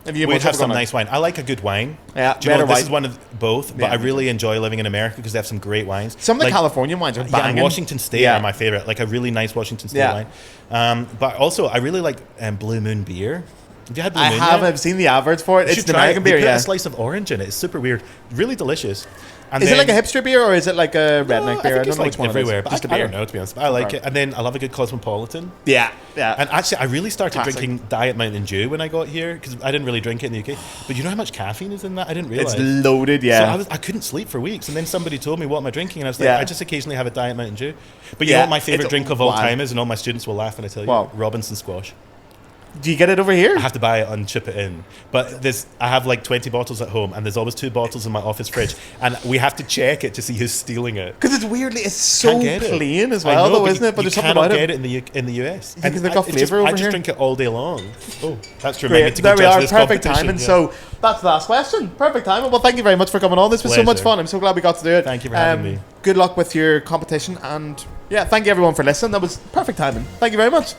Speaker 3: If you
Speaker 2: We'd
Speaker 3: Mozart
Speaker 2: have some
Speaker 3: going on?
Speaker 2: nice wine. I like a good wine.
Speaker 3: Yeah,
Speaker 2: Do you know
Speaker 3: red or
Speaker 2: this
Speaker 3: white?
Speaker 2: is one of both, but
Speaker 3: Yeah,
Speaker 2: I
Speaker 3: me
Speaker 2: really enjoy living in America because they have some great wines.
Speaker 3: Some of the
Speaker 2: Like,
Speaker 3: Californian wines are
Speaker 2: yeah,
Speaker 3: banging.
Speaker 2: and Washington State
Speaker 3: Yeah.
Speaker 2: are my favorite. Like a really nice Washington State
Speaker 3: Yeah.
Speaker 2: wine. But also, I really like Blue Moon beer. Have you had Blue
Speaker 3: I
Speaker 2: Moon
Speaker 3: have.
Speaker 2: yet?
Speaker 3: I've seen the adverts for it.
Speaker 2: You
Speaker 3: It's
Speaker 2: should
Speaker 3: the
Speaker 2: try
Speaker 3: American
Speaker 2: it. They
Speaker 3: beer,
Speaker 2: put
Speaker 3: yeah.
Speaker 2: a slice of orange in it. It's super weird. Really delicious. And
Speaker 3: Is it
Speaker 2: then-
Speaker 3: like a hipster beer or is it like a redneck
Speaker 2: No,
Speaker 3: beer?
Speaker 2: I think it's
Speaker 3: know
Speaker 2: like
Speaker 3: which one
Speaker 2: everywhere.
Speaker 3: it is.
Speaker 2: But
Speaker 3: Just a
Speaker 2: I
Speaker 3: beer.
Speaker 2: don't know, to be honest. But I like
Speaker 3: Okay.
Speaker 2: it. And then I love a good Cosmopolitan.
Speaker 3: Yeah, yeah.
Speaker 2: And actually, I really started
Speaker 3: Classic.
Speaker 2: drinking Diet Mountain Dew when I got here because I didn't really drink it in the UK. But you know how much caffeine is in that? I didn't realize.
Speaker 3: It's loaded, yeah.
Speaker 2: So I couldn't sleep for weeks, and then somebody told me what am I drinking, and I was like,
Speaker 3: Yeah.
Speaker 2: I just occasionally have a Diet Mountain Dew. But you
Speaker 3: Yeah,
Speaker 2: know what my favorite
Speaker 3: it's
Speaker 2: drink of all
Speaker 3: wild.
Speaker 2: time is, and all my students will laugh when I tell you,
Speaker 3: What?
Speaker 2: Robinson squash.
Speaker 3: Do you get it over here?
Speaker 2: I have to buy it and chip it in. But I have like 20 bottles at home, and there's always 2 bottles in my office fridge, and we have to check it to see who's stealing it.
Speaker 3: Because it's so plain as well, though, isn't it?
Speaker 2: But there's something about it. You cannot get it in the US.
Speaker 3: Because they've got flavour over here.
Speaker 2: I just drink it all day long. Oh, that's true.
Speaker 3: Great. There we are. Perfect timing. Yeah. So that's the last question. Perfect timing. Well, thank you very much for coming on. This was so much fun. I'm so glad we got to do it.
Speaker 2: Thank you for having me.
Speaker 3: Good luck with your competition, and thank you everyone for listening. That was perfect timing. Thank you very much.